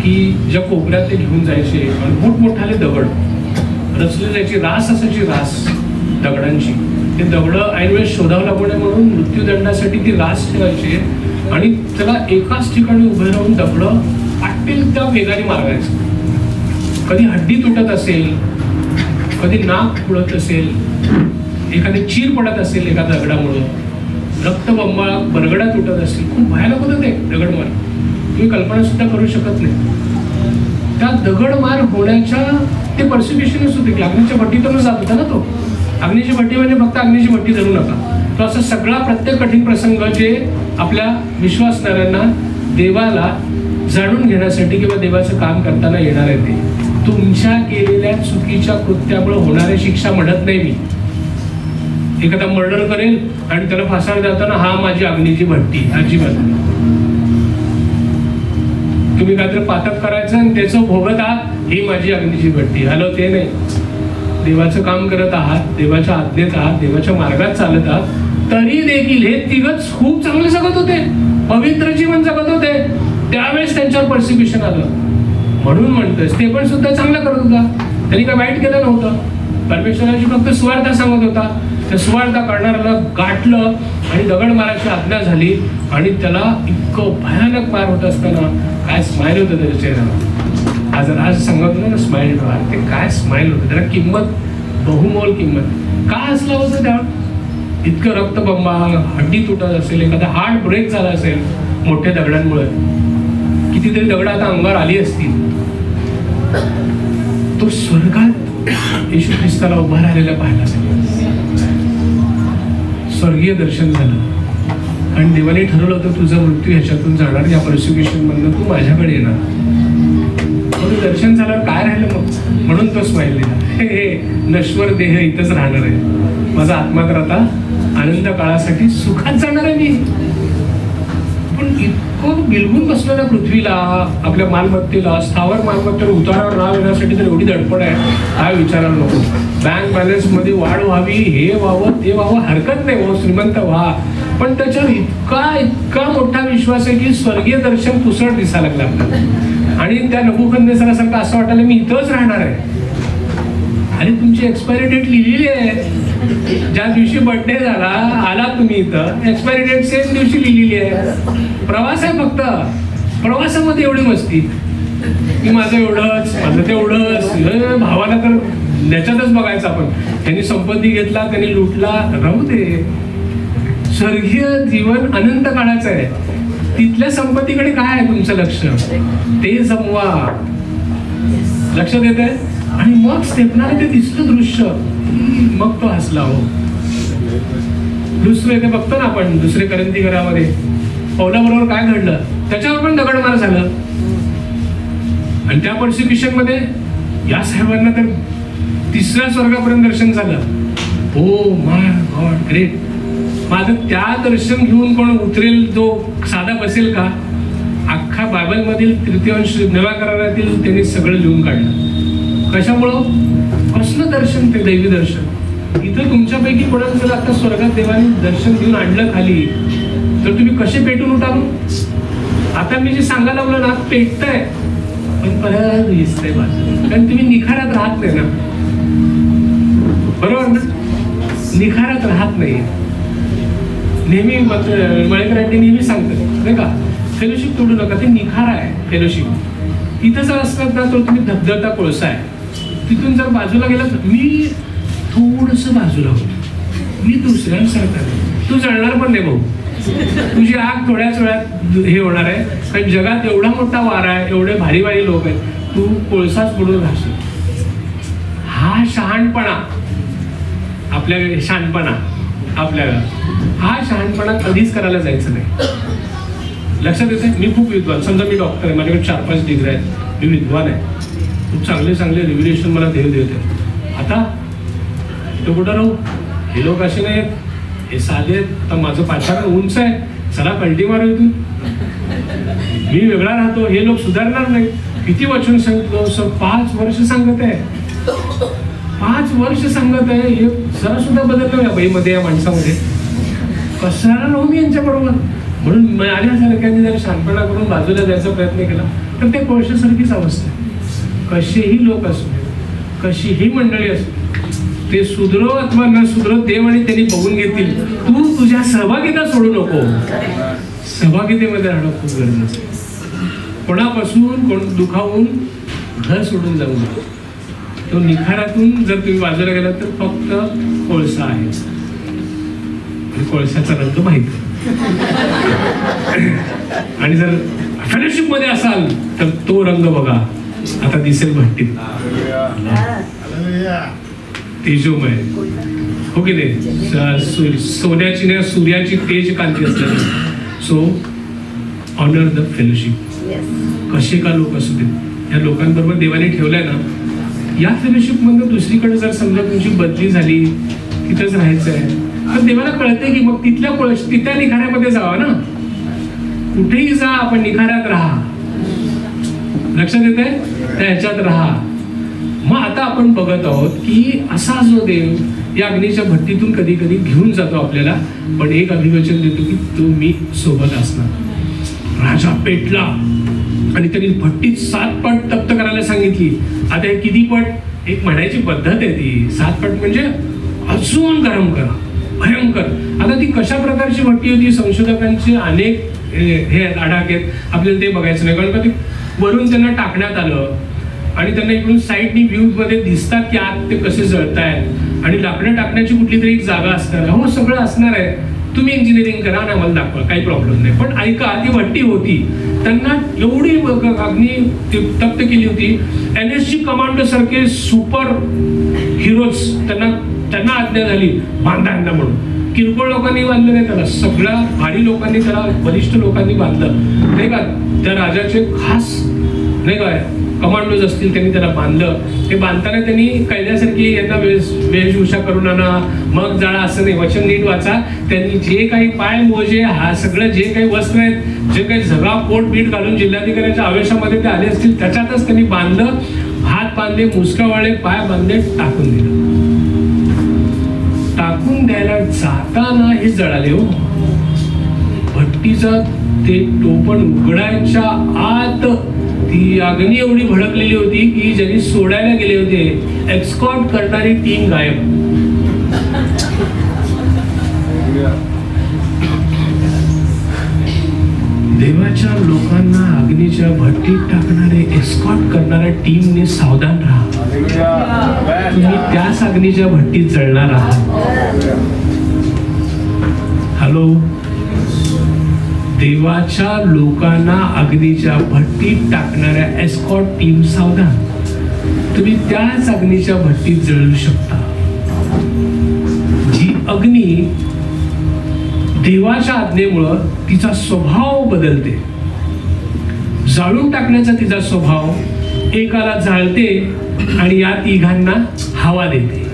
Speaker 1: की ज्या कोपऱ्यात ते घेऊन जायचे आणि मोठमोठाले दगड रचले जायचे, रास असायची, रास दगडांची. ते दगड ऐनवेळेस शोधावं लागू नये म्हणून मृत्यूदंडासाठी ती रास ठेवायचे आणि त्याला एकाच ठिकाणी उभे राहून दगड वाटेल त्या वेगाने मारायचं. कधी हड्डी तुटत असेल, कधी नाक फुडत असेल, एखादी चीर पडत असेल एका दगडामुळं, रक्तबंबाळ बरगडा तुटत असेल, खूप भयानक होतं ते दगडमार, तुम्ही कल्पना सुद्धा करू शकत नाही. त्या दगडमार होण्याच्या ते पर्सिक्युशनच होते की अग्नीच्या भट्टीतूनच जात होता ना तो. अग्नीची भट्टी म्हणजे फक्त अग्नीची भट्टी धरू नका, तो असा सगळा प्रत्येक कठीण प्रसंग जे आपल्या विश्वासणाऱ्यांना देवाला जाणून घेण्यासाठी किंवा देवाचं काम करताना येणार आहे ते. तुमच्या केलेल्या चुकीच्या कृत्यामुळे होणारी शिक्षा म्हणत नाही मी. एखादा मर्डर करेल आणि त्याला फासावर जाताना हा माझी अग्नीची भट्टी, अजिबात नाही. तुम्ही काहीतरी पातक करायचं आणि त्याचं भोगत आहात, ही माझी अग्नीची भट्टी, हॅलो ते नाही. देवाचं काम करत आहात, देवाच्या आज्ञेत आहात, देवाच्या मार्गात चालत आहात, तरी देखील हे तिघच खूप चांगले जगत होते, पवित्र जीवन जगत होते, त्यावेळेस त्यांच्यावर पर्सिक्युशन आलं. म्हणून म्हणतोय ते पण सुद्धा चांगलं करत होता, त्यांनी काय वाईट केलं नव्हतं. परमेश्वराची फक्त सुवार्ता सांगत होता, त्या सुवार्ता करणाऱ्याला गाठलं आणि दगड मारायची आज्ञा झाली आणि त्याला इतकं भयानक मार होत असताना काय स्माईल होतं त्याच्या चेहऱ्यावर. आज सांगत होतं ना स्माईल, ते काय स्माईल होतं, त्याला किंमत, बहुमोल किंमत काय असलं होतं त्यावर. इतकं रक्तबंबाळ, हड्डी तुटत असेल, एखादा हार्ट ब्रेक झाला असेल मोठ्या दगडांमुळे, कितीतरी दगड आता अंगावर आली असतील. तो स्वर्गात येशू ख्रिस्ताला उभा राहिलेला पाहायला स्वर्गीय दर्शन झालं आणि देवाने ठरवलं होतं तुझा मृत्यू ह्याच्यातून जाणार, या परसिक्युशन मधनं तू माझ्याकडे येणार. म्हणून दर्शन झाल्यावर काय राहिलं मग? म्हणून तो स्माईल दिला, हे नश्वर देह इथंच राहणार आहे, माझा आत्मा तर आता आनंद काळासाठी सुखात जाणार आहे मी. पण इतकं बिलगून बसलं ना पृथ्वीला, आपल्या मालमत्तेला, स्थावर मालमत्तेला उतारावर नाव येण्यासाठी तर एवढी धडपड आहे काय विचारायला नको. बँक बॅलन्स मध्ये वाढ व्हावी, हे व्हावं ते व्हावं, हरकत नाही हो, श्रीमंत व्हा, पण त्याच्यावर इतका मोठा विश्वास आहे की स्वर्गीय दर्शन पुसट दिसायला लागलं आपल्याला. आणि त्या नबुकदनेसरासारखं असं वाटायला मी इथंच राहणार आहे. आणि तुमची एक्सपायरी डेट लिहिलेली आहे, ज्या दिवशी बर्थडे झाला आला तुम्ही इथं, एक्सपायरी डेट सेम दिवशी लिहिलेली आहे. प्रवास आहे फक्त, प्रवासामध्ये एवढी मस्ती की माझं एवढंच, माझं तेवढंच, भावाला तर त्याच्यातच बघायचं आपण, त्यांनी संपत्ती घेतला, त्यांनी लुटला, राहू दे. स्वर्गीय जीवन अनंत काळाचं आहे, तिथल्या संपत्तीकडे काय आहे तुमचं लक्ष, ते जमवा. लक्ष देत आहे. आणि मग स्टेपनाला ते दिसलं दृश्य, मग तो हसला. हो, दुसरं ते बघतो ना आपण, दुसरे करंती घरामध्ये पौलाबरोबर काय घडलं, त्याच्यावर पण दगडमार झालं. आणि त्या परसिक्युशन मध्ये या साहेबांना तर तिसऱ्या स्वर्गापर्यंत दर्शन झालं. Oh my God, great. माझं त्या दर्शन घेऊन कोण उतरेल, जो साधा बसेल का? अख्खा बायबल मधील तृतीयांश नव्या करारातील त्यांनी सगळं लिहून काढलं. कशामुळं? कसलं दर्शन ते दैवी दर्शन. इथं तुमच्यापैकी कोणाला जर आता स्वर्गात देवाने दर्शन देऊन आणलं खाली, तर तुम्ही कसे पेटून उठाल? आता मी जे सांगायला लागलो ना, पेटतंय पण परत दिसतंय बाजू, कारण तुम्ही निखारात राहत नाही ना, बरोबर ना? निखारात राहत नाही. नेहमी मळेकरांनी नेहमी सांगतात नाही का, फेलोशिप तोडू नका, ते निखार आहे फेलोशिप. इथं जर असतात ना, तर तुम्ही धबधबता कोळसा आहे, तिथून जर बाजूला गेला, मी थोडस बाजूला होतो, मी दुसऱ्यांसारखा नाही, तू जळणार पण नाही भाऊ, तुझी आग थोड्याच वेळात हे होणार आहे, कारण जगात एवढा मोठा वारा आहे, एवढे भारी भारी लोक आहेत, तू कोळसाच बुडून राहशील. हा शहाणपणा आपल्याकडे, शहाणपणा आपल्याला, हा शहाणपणा कधीच करायला जायचं नाही. लक्षात येते. मी खूप विद्वान, समजा मी डॉक्टर आहे, माझ्याकडे 4-5 डिग्री आहेत, मी विद्वान आहे, खूप चांगले चांगले रिव्हिलेशन मला देव देते. आता तो कुठं राहू? हे लोक असे नाहीत, हे साधे आहेत. तर माझं पाचारण उंच आहे, चला कल्टी मारू इथून, मी वेगळा राहतो, हे लोक सुधारणार नाही. किती वचन सांगितलं, 5 वर्ष सांगत आहे, 5 वर्ष सांगत आहे, हे जरा सुद्धा बदललं या बाईमध्ये, या माणसामध्ये. कशाला राहू मी यांच्याबरोबर? म्हणून आल्यासारख्यांनी जर शांतपणा करून बाजूला जायचा प्रयत्न केला तर ते कोळशासारखीच अवस्था आहे. कसेही लोक असू, कशीही मंडळी असू, ते सुधरो अथवा न सुधरो, देव आणि त्यांनी बघून घेतील. तू तुझ्या सहभागिता सोडू नको, सहभागितेमध्ये राहणं खूप गरजेचं आहे. कोणापासून कोण दुखावून घर सोडून जाऊ नका. तो निखारातून जर तुम्ही बाजूला गेला तर फक्त कोळसा आहे, कोळशाचा रंग माहिती. आणि जर फेलोशिप मध्ये असाल तर तो रंग बघा, आता दिसेल भट्टीत, तेजोमय, हो की नाही? सोन्याची नाही, सूर्याची तेज कांती असते. So honour the fellowship. कसे का लोक असू दे, या लोकांबरोबर देवाने ठेवलंय ना. या फेलोशिप मधून दुसरीकडे जर समजा तुमची बदली झाली, तिथंच राहायचं आहे, तर देवाला कळतंय की मग तिथल्या निखाऱ्यामध्ये जावा ना. कुठेही जा, आपण निखाऱ्यात राहा. लक्षात येत आहे? त्या ह्याच्यात राहा. मग आता आपण बघत आहोत की असा जो देव या अग्नीच्या भट्टीतून कधी कधी घेऊन जातो आपल्याला, पण एक अभिवचन देतो की तो मी सोबत असणार. राजा पेटला आणि त्यांनी भट्टीत 7 पट तप्त करायला सांगितली. आता हे किती पट? एक म्हणायची पद्धत आहे ती, 7 पट म्हणजे अजून गरम करा, भयंकर. आता ती कशा प्रकारची भट्टी होती? संशोधकांचे अनेक हे आडाखे आहेत, आपल्याला ते बघायचं नाही, कारण का ते वरून त्यांना टाकण्यात आलं आणि त्यांना इकडून साईडनी व्ह्यू मध्ये दिसतात की आत ते कसे जळतायत, आणि लाकडं टाकण्याची कुठली तरी एक जागा असणार. हो, सगळं असणार आहे. तुम्ही इंजिनिअरिंग करा आणि आम्हाला दाखवा, काही प्रॉब्लेम नाही. पण ऐका, ती भट्टी होती त्यांना एवढी अग्नी तप्त केली होती. NSG कमांडो सारखे सुपर हिरोज त्यांना आज्ञा झाली बांधा म्हणून. किरकोळ लोकांनी बांधलं नाही त्याला, सगळ्या भारी लोकांनी त्याला, बलिष्ठ लोकांनी बांधलं नाही का. त्या राजाचे खास नाही का कमांडोज असतील त्यांनी त्याला बांधलं. ते बांधताना त्यांनी कैद्यासारखी यांना वेशभूषा करून आणा, मग जाळा असं नाही. वचन नीट वाचा. त्यांनी जे काही पाय मोजे, हा सगळं जे काही वस्त्र आहेत, जे काही झगा पोट बीट घालून जिल्हाधिकाऱ्यांच्या आवेशामध्ये ते आले असतील त्याच्यातच त्यांनी बांधलं. हात बांधले, मुसका वाळले, पाय बांधले, टाकून दिलं. टाकून द्यायला जाताना हे जळाले हो. भट्टीचा ते टोपण उघडायच्या आत ती अग्नी एवढी भडकलेली होती की ज्यांनी सोडायला गेले होते एक्सकॉर्ट करणारी टीम गायब. देवाच्या लोकांना अग्नीच्या भट्टीत टाकणारे एस्कॉर्ट करणाऱ्या टीमने सावधान राहा. तुम्ही त्याच अग्नीच्या भट्टीत जळणार आहात. हॅलो, देवाच्या लोकांना अग्नीच्या भट्टीत टाकणाऱ्या एस्कॉर्ट टीम सावधान. तुम्ही त्याच अग्नीच्या भट्टीत जळू शकता. जी अग्नी देवाच्या आज्ञेमुळं तिचा स्वभाव बदलते. जाळून टाकण्याचा तिचा स्वभाव एकाला जाळते आणि या तिघांना हवा देते.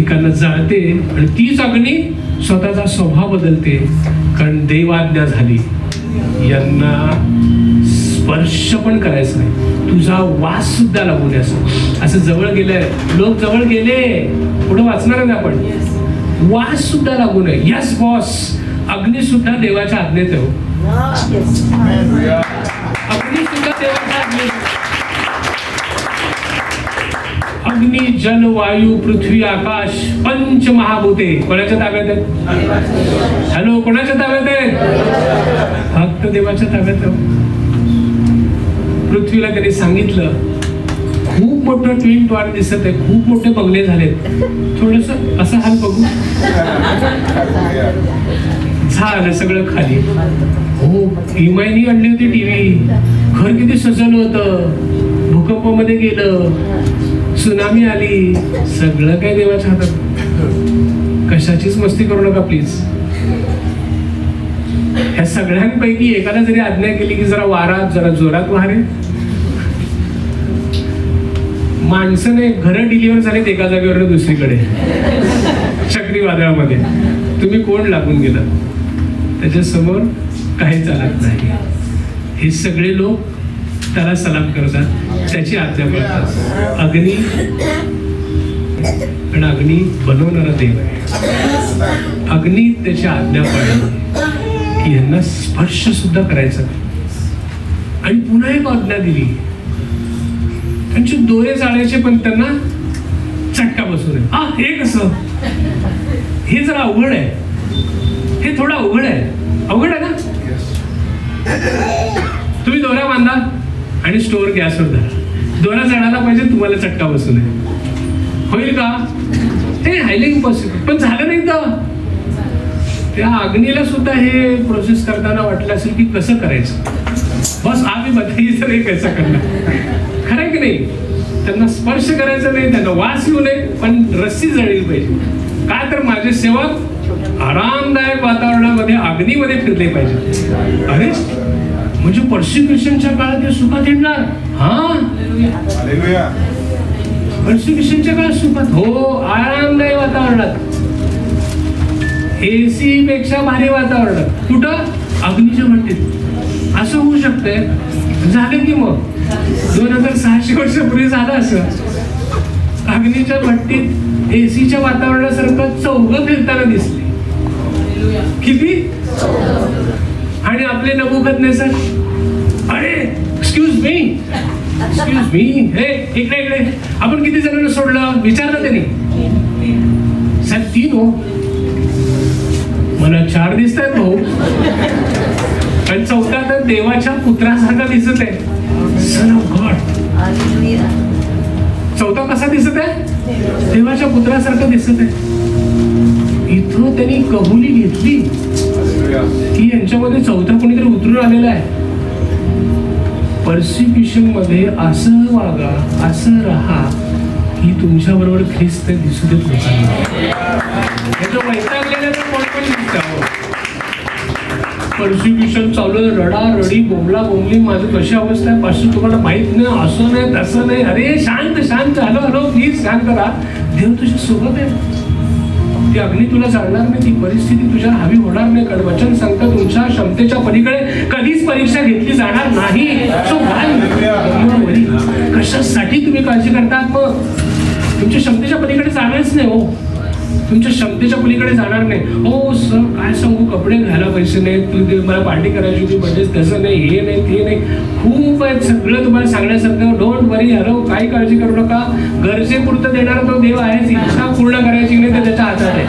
Speaker 1: एकाला जाळते आणि तीच अग्नी स्वतःचा स्वभाव बदलते. कारण देवाज्ञा झाली, यांना स्पर्श पण करायचा नाही, तुझा वास सुद्धा लागू नये. असं जवळ गेलंय, लोक जवळ गेले, पुढे वाचणार आहे आपण. वास सुद्धा लागू नये. यस बॉस, अग्नी सुद्धा देवाच्या आज्ञेत आहे. अग्नी सुद्धा देवाच्या आज्ञेत. अग्नी, जल, वायू, पृथ्वी, आकाश, पंच महाभूते कोणाच्या ताब्यात आहेत? हॅलो, कोणाच्या ताब्यात आहेत? फक्त देवाच्या ताब्यात आहे. पृथ्वीला त्यांनी सांगितलं, खूप मोठं ट्विन टॉवर दिसत आहे, खूप मोठे बंगले झालेत, थोडस असं हाल बघू. झालं सगळं खाली. हो, इमाईनी आणली होती टीव्ही, घर किती सजवलं होतं, भूकंपामध्ये गेलं, सुनामी आली, सगळं काय देवाच्या हातात. कशाचीच मस्ती करू नका प्लीज. ह्या सगळ्यांपैकी एकाला जरी आज्ञा केली की जरा वारा जरा जोरात वारे, माणसाने घरं डिलिव्हर झालीत एका जागेवर दुसरीकडे चक्रीवादळामध्ये. तुम्ही कोण लागून गेला, त्याच्या समोर काही चालत नाही. हे सगळे लोक त्याला सलाम करतात, त्याची आज्ञा करतात. अग्नी, आणि अग्नी बनवणारा देव आहे. अग्नी त्याची आज्ञा पाळली की यांना स्पर्श सुद्धा करायचा. आणि पुन्हा एक आज्ञा दिली, त्यांचे दोरे जाळायचे पण त्यांना चटका बसू नये. हे कसं, हे जरा अवघड आहे, हे थोडं अवघड आहे. अवघड आहे ना. तुम्ही दोरा बांधा आणि स्टोअर गॅसवर धरा, दोरा जळायला पाहिजे, तुम्हाला चटका बसू नये. होईल का? ते हायली इम्पॉसिबल. पण झालं नाही तर त्या अग्नीला सुद्धा हे प्रोसेस करताना वाटलं असेल की कसं करायचं. बस आम्ही बताइए तर हे कसं करणार. खरं आहे की नाही? त्यांना स्पर्श करायचा नाही, त्यांना वास येऊ नये, पण रस्सी जळली पाहिजे. काय तर माझे सेवक आरामदायक वातावरणामध्ये अग्नीमध्ये फिरले पाहिजे. अरे म्हणजे पर्सिक्युशनच्या काळात ते सुखात येणार. पर्सिक्युशनच्या काळात सुखात, हो, आरामदायी वातावरणात, AC पेक्षा भारी वातावरणात. कुठं? अग्नीच्या भट्टीत. असं होऊ शकतंय. झालं की मग 2600 वर्षापूर्वी झालं असं. अग्नीच्या भट्टीत ACच्या वातावरणासारखं चौघं फिरताना दिसले. किती? आणि आपले नबूकदनेस्सर, अरे एक्सक्यूज मी, हे इकडे आपण किती जणांना सोडलं विचारलं त्यांनी. साहेब 3 हो. मला 4 दिसत आहेत भाऊ. आणि 4था तर देवाच्या पुत्रासारखा दिसत आहे, सन ऑफ गॉड. 4था कसा दिसत आहे? देवाच्या पुत्रासारखा दिसत आहे. इथं त्यांनी कबुली घेतली. की यांच्यामध्ये चौथा कोणीतरी उतरून आलेला आहे. पर्सिक्युशन मध्ये असं वागा, असं राहा की तुमच्या बरोबर ख्रिस्त दिसू देत लोकांना. वैतागलेलं तर कोण पण दिसतं. पर्सिक्युशन चालू, रडा रडी, बोंबला बोंबली, माझं कशी अवस्था आहे पासून तुम्हाला माहित नाही, असं नाही तसं नाही. अरे शांत शांत, हॅलो हॅलो प्लीज शांत करा. देव तुझ्या सोबत आहे. ती अग्नी तुला जाणणार नाही, ती परिस्थिती तुझ्या हवी होणार नाही. कारण वचन सांगतं तुमच्या क्षमतेच्या पलीकडे कधीच परीक्षा घेतली जाणार नाही. सो कशासाठी तुम्ही काळजी करतात? मग तुमच्या क्षमतेच्या पलीकडे जाणारच नाही. हो, तुमच्या क्षमतेच्या पलीकडे जाणार नाही. हो सर काय सांगू, कपडे घ्यायला पैसे नाही, तू मला पार्टी करायची होती म्हणजे तसं नाही, हे नाही ते नाही, खूप आहे सगळं तुम्हाला सांगण्यासारखं. डोंट वरी, हॅलो काही काळजी करू नका. गरजेपुरतं देणारा तो देव आहेच. इच्छा पूर्ण करायची नाही तर त्याच्या हातात आहे.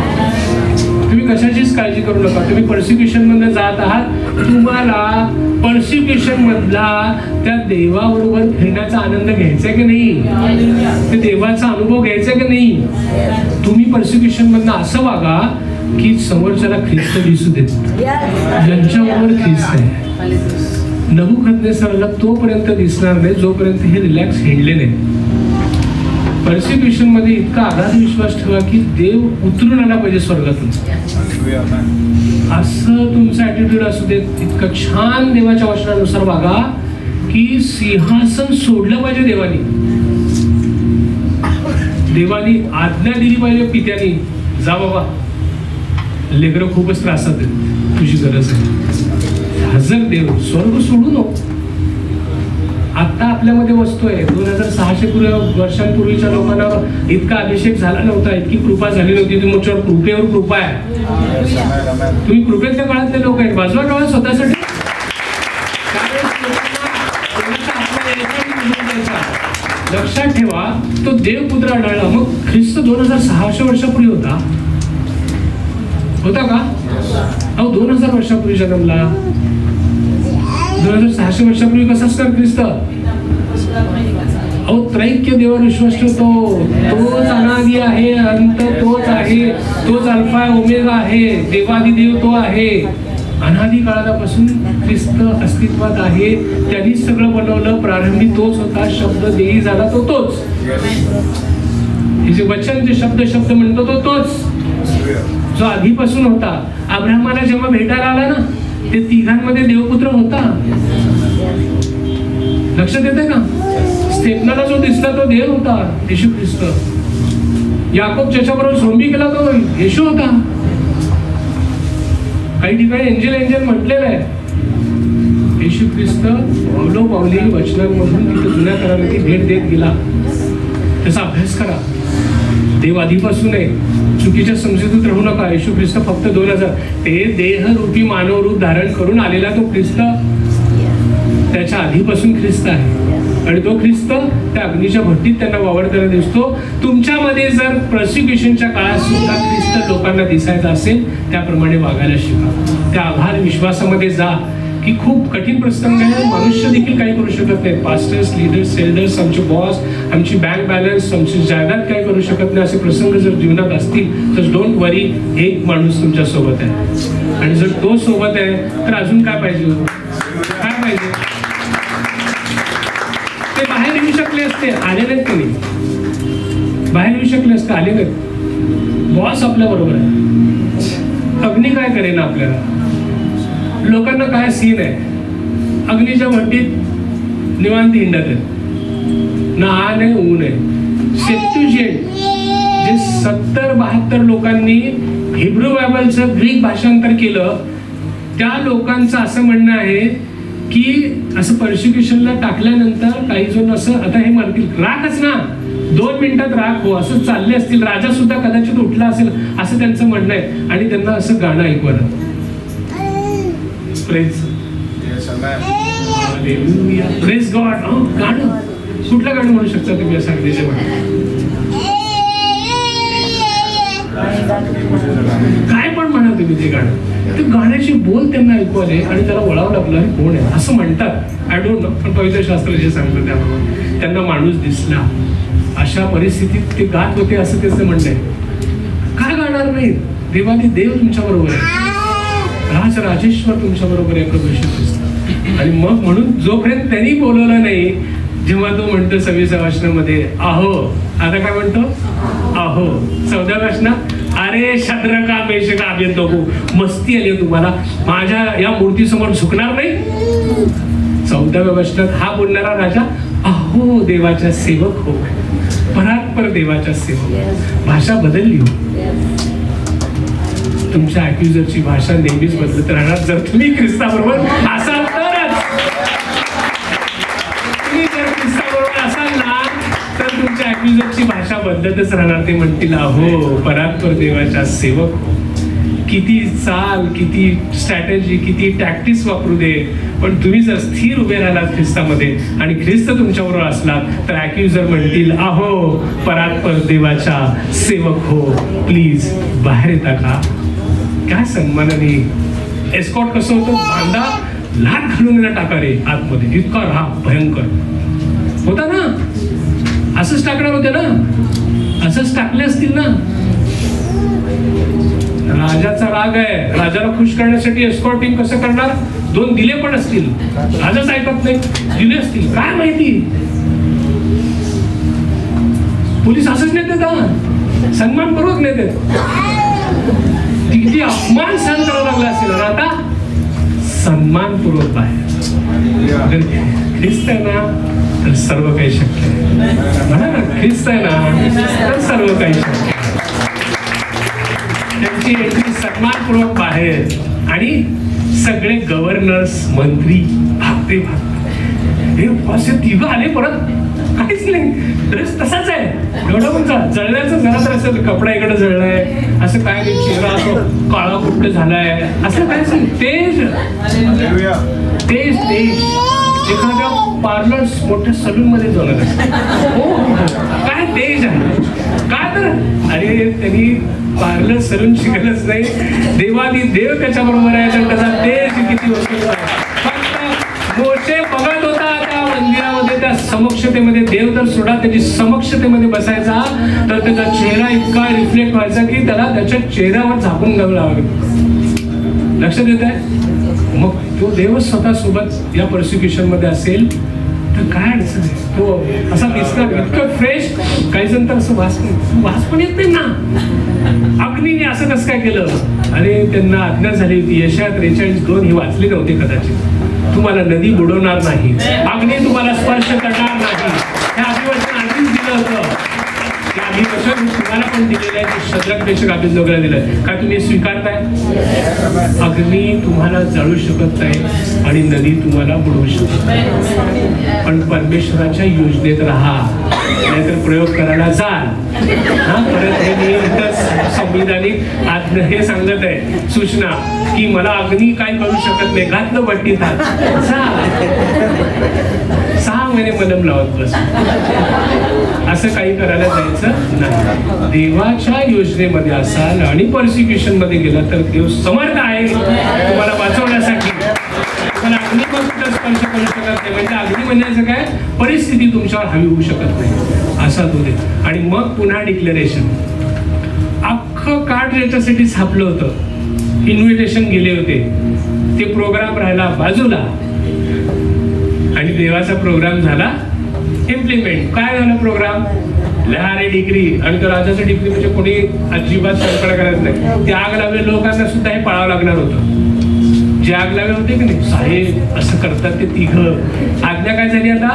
Speaker 1: तुम्ही कशाचीच काळजी करू नका. तुम्ही पर्सिक्युशन मध्ये जात आहात, तुम्हाला पर्सिक्युशन मधला त्या देवाबरोबर फिरण्याचा आनंद घ्यायचा की नाही, ते देवाचा अनुभव घ्यायचा की नाही. तुम्ही पर्सिक्युशन मधनं असं वागा की समोरच्याला ख्रिस्त दिसू देत, ज्यांच्याबरोबर ख्रिस्त आहे. नबुकदनेस्सरला तोपर्यंत दिसणार नाही जोपर्यंत हे रिलॅक्स हिंडले नाही. पर्सिक्युशन मध्ये इतका अगाध विश्वास ठेवा की देव उतरून आला पाहिजे स्वर्गातून, असं तुमचा ऍटिट्यूड असू देत. इतकं छान देवाच्या वचनानुसार वागा की सिंहासन सोडलं पाहिजे देवानी. देवानी आज्ञा दिली पाहिजे पित्यानी, जा बाबा लेकरं खूपच त्रासात आहेत, तुझी गरज आहे, हजर देव स्वर्ग सोडू नको. आता आपल्यामध्ये वस्तू आहे. 2600 वर्षांपूर्वीच्या लोकांना इतका अभिषेक झाला नव्हता, इतकी कृपा झाली नव्हती. तुमच्यावर कृपेवर कृपा आहे. तुम्ही कृपेच्या काळातले लोक आहेत. बाजूला काळात स्वतःसाठी लक्षात ठेवा, तो देवपुत्र आढळला. मग ख्रिस्त 2600 वर्षापूर्वी होता का? अहो 2000 वर्षापूर्वी जन्मला. 2600 वर्षापूर्वी कसा असणार ख्रिस्त? अहो त्रैक्य देवावर विश्वास ठेवतो. तोच अनादि आहे, अंत तोच आहे, तोच अल्फा ओमेगा आहे, देवादिदेव तो आहे. अनादि काळापासून ख्रिस्त अस्तित्वात आहे. त्यांनीच सगळं बनवलं. प्रारंभी तोच होता, शब्द देही झाला तो तोच. हे जे वचन जे शब्द म्हणतो तो तोच, जो आधीपासून होता. अब्राहमाला जेव्हा भेटायला आला ना, ते तिघांमध्ये देवपुत्र होता. लक्षात येते का? स्तेफनाला जो दिसला तो देव होता, येशू ख्रिस्त. याकोब ज्याच्याबरोबर झोंबी केला तो येशू होता. काही ठिकाणी एंजल म्हटलेलं आहे. येशू ख्रिस्त पावलोपावली वचनांमधून तिथे जुन्या कराराची भेट देत गेला. त्याचा अभ्यास करा. देव आधीपासून आहे. चुकीच्या समजुतीत राहू नका. येशू ख्रिस्त फक्त 2000 ते देहरूपी मानव रूप धारण करून आलेला तो ख्रिस्त त्याच्या आधीपासून ख्रिस्त आहे. आणि तो ख्रिस्त त्या अग्नीच्या भट्टीत त्यांना वावरताना दिसतो. तुमच्यामध्ये जर पर्सिक्युशनच्या काळात सुद्धा ख्रिस्त लोकांना दिसायचा असेल, त्याप्रमाणे वागायला शिका. त्या आभार विश्वासामध्ये जा की खूप कठीण प्रसंग आहे. मनुष्य देखील काही करू शकत नाही. पास्टर्स, लीडर्स, एल्डर्स, आमचे बॉस, आमची बँक बॅलन्स, आमची जायदाद काही करू शकत नाही. असे प्रसंग जर जीवनात असतील तर डोंट वरी, एक माणूस तुमच्या सोबत आहे. आणि जर तो सोबत आहे तर अजून काय पाहिजे? काय पाहिजे? ते बाहेर येऊ शकले असते, आले नाहीत. त्यांनी बाहेर येऊ शकले असते, आले नाहीत. बॉस आपल्या बरोबर आहे. अग्नी काय करेन आपल्याला? लोकांना काय सीन आहे? अग्नीच्या भट्टीत निवांत हिंडत आहे, ना आन आहे ऊन आहे. सेप्ट्युजिंट जे 70-72 लोकांनी हिब्रू बायबलचं ग्रीक भाषांतर केलं, त्या लोकांचं असं म्हणणं आहे की असं पर्सिक्युशनला टाकल्यानंतर काही जण असं आता हे म्हणतील, राखच ना 2 मिनिटात राख हो, असं चालले असतील. राजा सुद्धा कदाचित उठला असेल असं त्यांचं म्हणणं आहे. आणि त्यांना असं गाणं ऐकवलं. Praise praise God. गाणं कुठलं गाणं म्हणू शकता तुम्ही असं अग्नीच्या भट्टीत? काय पण म्हणा तुम्ही ते गाणं. ते गाण्याचे बोल त्यांना ऐकू आले आणि त्याला वळावं लागलं, कोण आहे असं म्हणतात. आय डोंट नो, पण पवित्र शास्त्र जे सांगतं त्याप्रमाणे त्यांना माणूस दिसला. अशा परिस्थितीत ते गात होते असं त्याचं म्हणणं आहे. काय गाणार नाही? देवाने देव तुमच्या बरोबर आहे. राजराजेश्वर तुमच्या बरोबर आहे प्रभू येशू ख्रिस्त. आणि मग म्हणून जोपर्यंत त्यांनी बोलवलं नाही, जेव्हा तो म्हणतो 26व्या वचनामध्ये अहो, आता काय म्हणतो अहो 14व्या वचनात, अरे शद्रका मेशका अबेदnego, मस्ती आली तुम्हाला, माझ्या या मूर्तीसमोर झुकणार नाही. 14व्या वचनात हा बोलणारा राजा अहो देवाच्या सेवक हो, परात्पर देवाच्या सेवक. भाषा बदलली हो. तुमच्या अॅक्युजरची भाषा नेहमीच बदलत राहणार जर तुम्ही ख्रिस्ताबरोबर असाल तरच. तुम्ही जर ख्रिस्ताबरोबर असाल ना तर तुमच्या अॅक्युजरची भाषा बदलतच राहणार. ते म्हणतील अहो परात्पर देवाच्या सेवक हो. किती चाल, किती स्ट्रॅटेजी, किती टॅक्टिक्स वापरू दे, पण तुम्ही जर स्थिर उभे राहिलात ख्रिस्तामध्ये आणि ख्रिस्त तुमच्याबरोबर असलात तर अॅक्युजर म्हणतील अहो परात्पर देवाच्या सेवक हो, प्लीज बाहेर येता का. काय सन्मानाने एस्कॉट कसं होतं, बांधा लाट घालून टाका रे आतमध्ये, इतका राग भयंकर होता ना. असंच टाकणार होते ना, असंच टाकले असतील ना. राजाचा राग आहे, राजाला खुश करण्यासाठी एस्कॉर्टिंग कसं करणार, 2 दिले पण असतील, राजाच ऐकत नाही, दिले असतील, काय माहिती. पोलीस असंच नेतात का, सन्मानपूर्वक नेतात. किती अपमान सहन करावा लागला असेल, आता सन्मानपूर्वक आहे. ख्रिस्त आहे ना तर सर्व काही शक्य आहे. म्हणा ना, ख्रिस्त आहे ना तर सर्व काही शक्य आहे. त्यांची एंट्री सन्मानपूर्वक बाहेर आणि सगळे गव्हर्नर्स, मंत्री भागते भागते. हे असे 3 आले परत, काहीच नाही, ड्रेस तसाच आहे. एवढं पण जळल्याचं जरा तर असेल, कपडा इकडे जळलाय, असं काय नाही, चेहरा असं काळा कुट्ट झालाय, असं काय असेल. तेज तेज तेज एखाद्या पार्लर मोठ्या सलून मध्ये जाणार हो, काय तेज आहे. काय तर अरे त्यांनी पार्लर सलून शिकलंच नाही, देवादी देव त्याच्या बरोबर आहे, तर त्याचा तेज किती होतो. फक्त मोठे बघत होता त्या मंदिरामध्ये, त्या समक्षतेमध्ये, देव तर सोडा त्याची समक्षतेमध्ये बसायचा तर त्याचा चेहरा इतका रिफ्लेक्ट व्हायचा की त्याला त्याच्या चेहऱ्यावर झाकून घ्यावं लागेल. लक्षात येत आहे. मग तो देवच स्वतः सोबत या परसिक्युशन मध्ये असेल तर काय अडचण आहे. तो असा दिसणार इतकं फ्रेश, काही जण तर असं वास पण येत नाही ना. अग्नीने असं कसं काय केलं, अरे त्यांना आज्ञा झाली होती, यशाया 43:2 ही वाचली नव्हती कदाचित, तुम्हाला नदी बुडवणार नाही, अग्नी तुम्हाला स्पर्श करणार नाही. हे अभिवचन आधीच दिलं होतं. ते अभिवचन तुम्हाला पण दिलेलं आहे, ते शद्रक मेशक अबेदनगोला दिलंय. काय तुम्ही स्वीकारताय. अग्नी तुम्हाला जळू शकत नाही आणि नदी तुम्हाला बुडवू शकत नाही, पण परमेश्वराच्या योजनेत राहा, नाहीतर प्रयोग करायला जाल. परत हे संविधानिक आज्ञा हे सांगत आहे, सूचना की मला अग्नी काय करू शकत नाही, घातलं बट्टीत हात, 6 महिने मलम लावत बस. असं काही करायला जायचं नाही. देवाच्या योजनेमध्ये असाल आणि परसिक्युशन मध्ये गेला तर देव समर्थ आहे तुम्हाला वाचवण्यासाठी. तुम्हाला अग्निपासून स्पर्श करू शकत नाही, म्हणजे अग्नी म्हणण्याचं काय, परिस्थिती तुमच्यावर हवी होऊ शकत नाही असा तो दे. आणि मग पुन्हा डिक्लेरेशन. अख्खं कार्ड याच्यासाठी छापलं होतं, इन्व्हिटेशन गेले होते, ते प्रोग्राम राहिला बाजूला आणि देवाचा प्रोग्राम झाला इम्प्लिमेंट. काय झालं प्रोग्राम, लहारे डिग्री. आणि तो राजाचं डिग्री म्हणजे कोणी अजिबात कल्पना करायचं नाही. ते आग लावले लोकांना सुद्धा हे पाळावं लागणार होतं. जे आग लावले होते की नाही, साहेब असं करतात ते 3. आज्ञा काय झाली आता,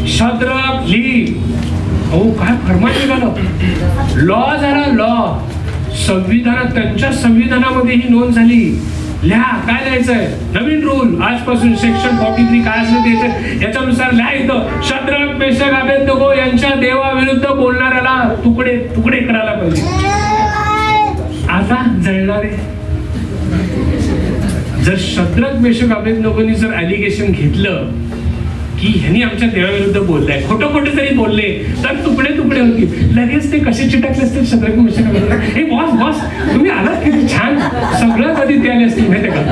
Speaker 1: शद्रक लिह. हो काय फरमान निघालं, लॉ झाला, लॉ. संविधानात, त्यांच्या संविधानामध्ये ही नोंद झाली. लिहा, काय लिहायचंय, नवीन रूल आजपासून सेक्शन 43 काय असलं ते याच्यानुसार लिहायचं, शद्रक मेशक अबेदnego यांच्या देवाविरुद्ध बोलणाऱ्याला तुकडे तुकडे करायला पाहिजे. आता जळणारे जर शद्रक मेशक अबेदनगोनी जर ॲलिगेशन घेतलं की ह्यांनी आमच्या देवाविरुद्ध बोललाय, खोटं खोटं जरी बोलले तर तुकडे तुकडे होतील. लगेच ते कसे चिटकले असतील शद्रक मेशक अबेदnego. हे बॉस बॉस तुम्ही आलात किती छान, सगळं कधी ते आले असतील माहिती का,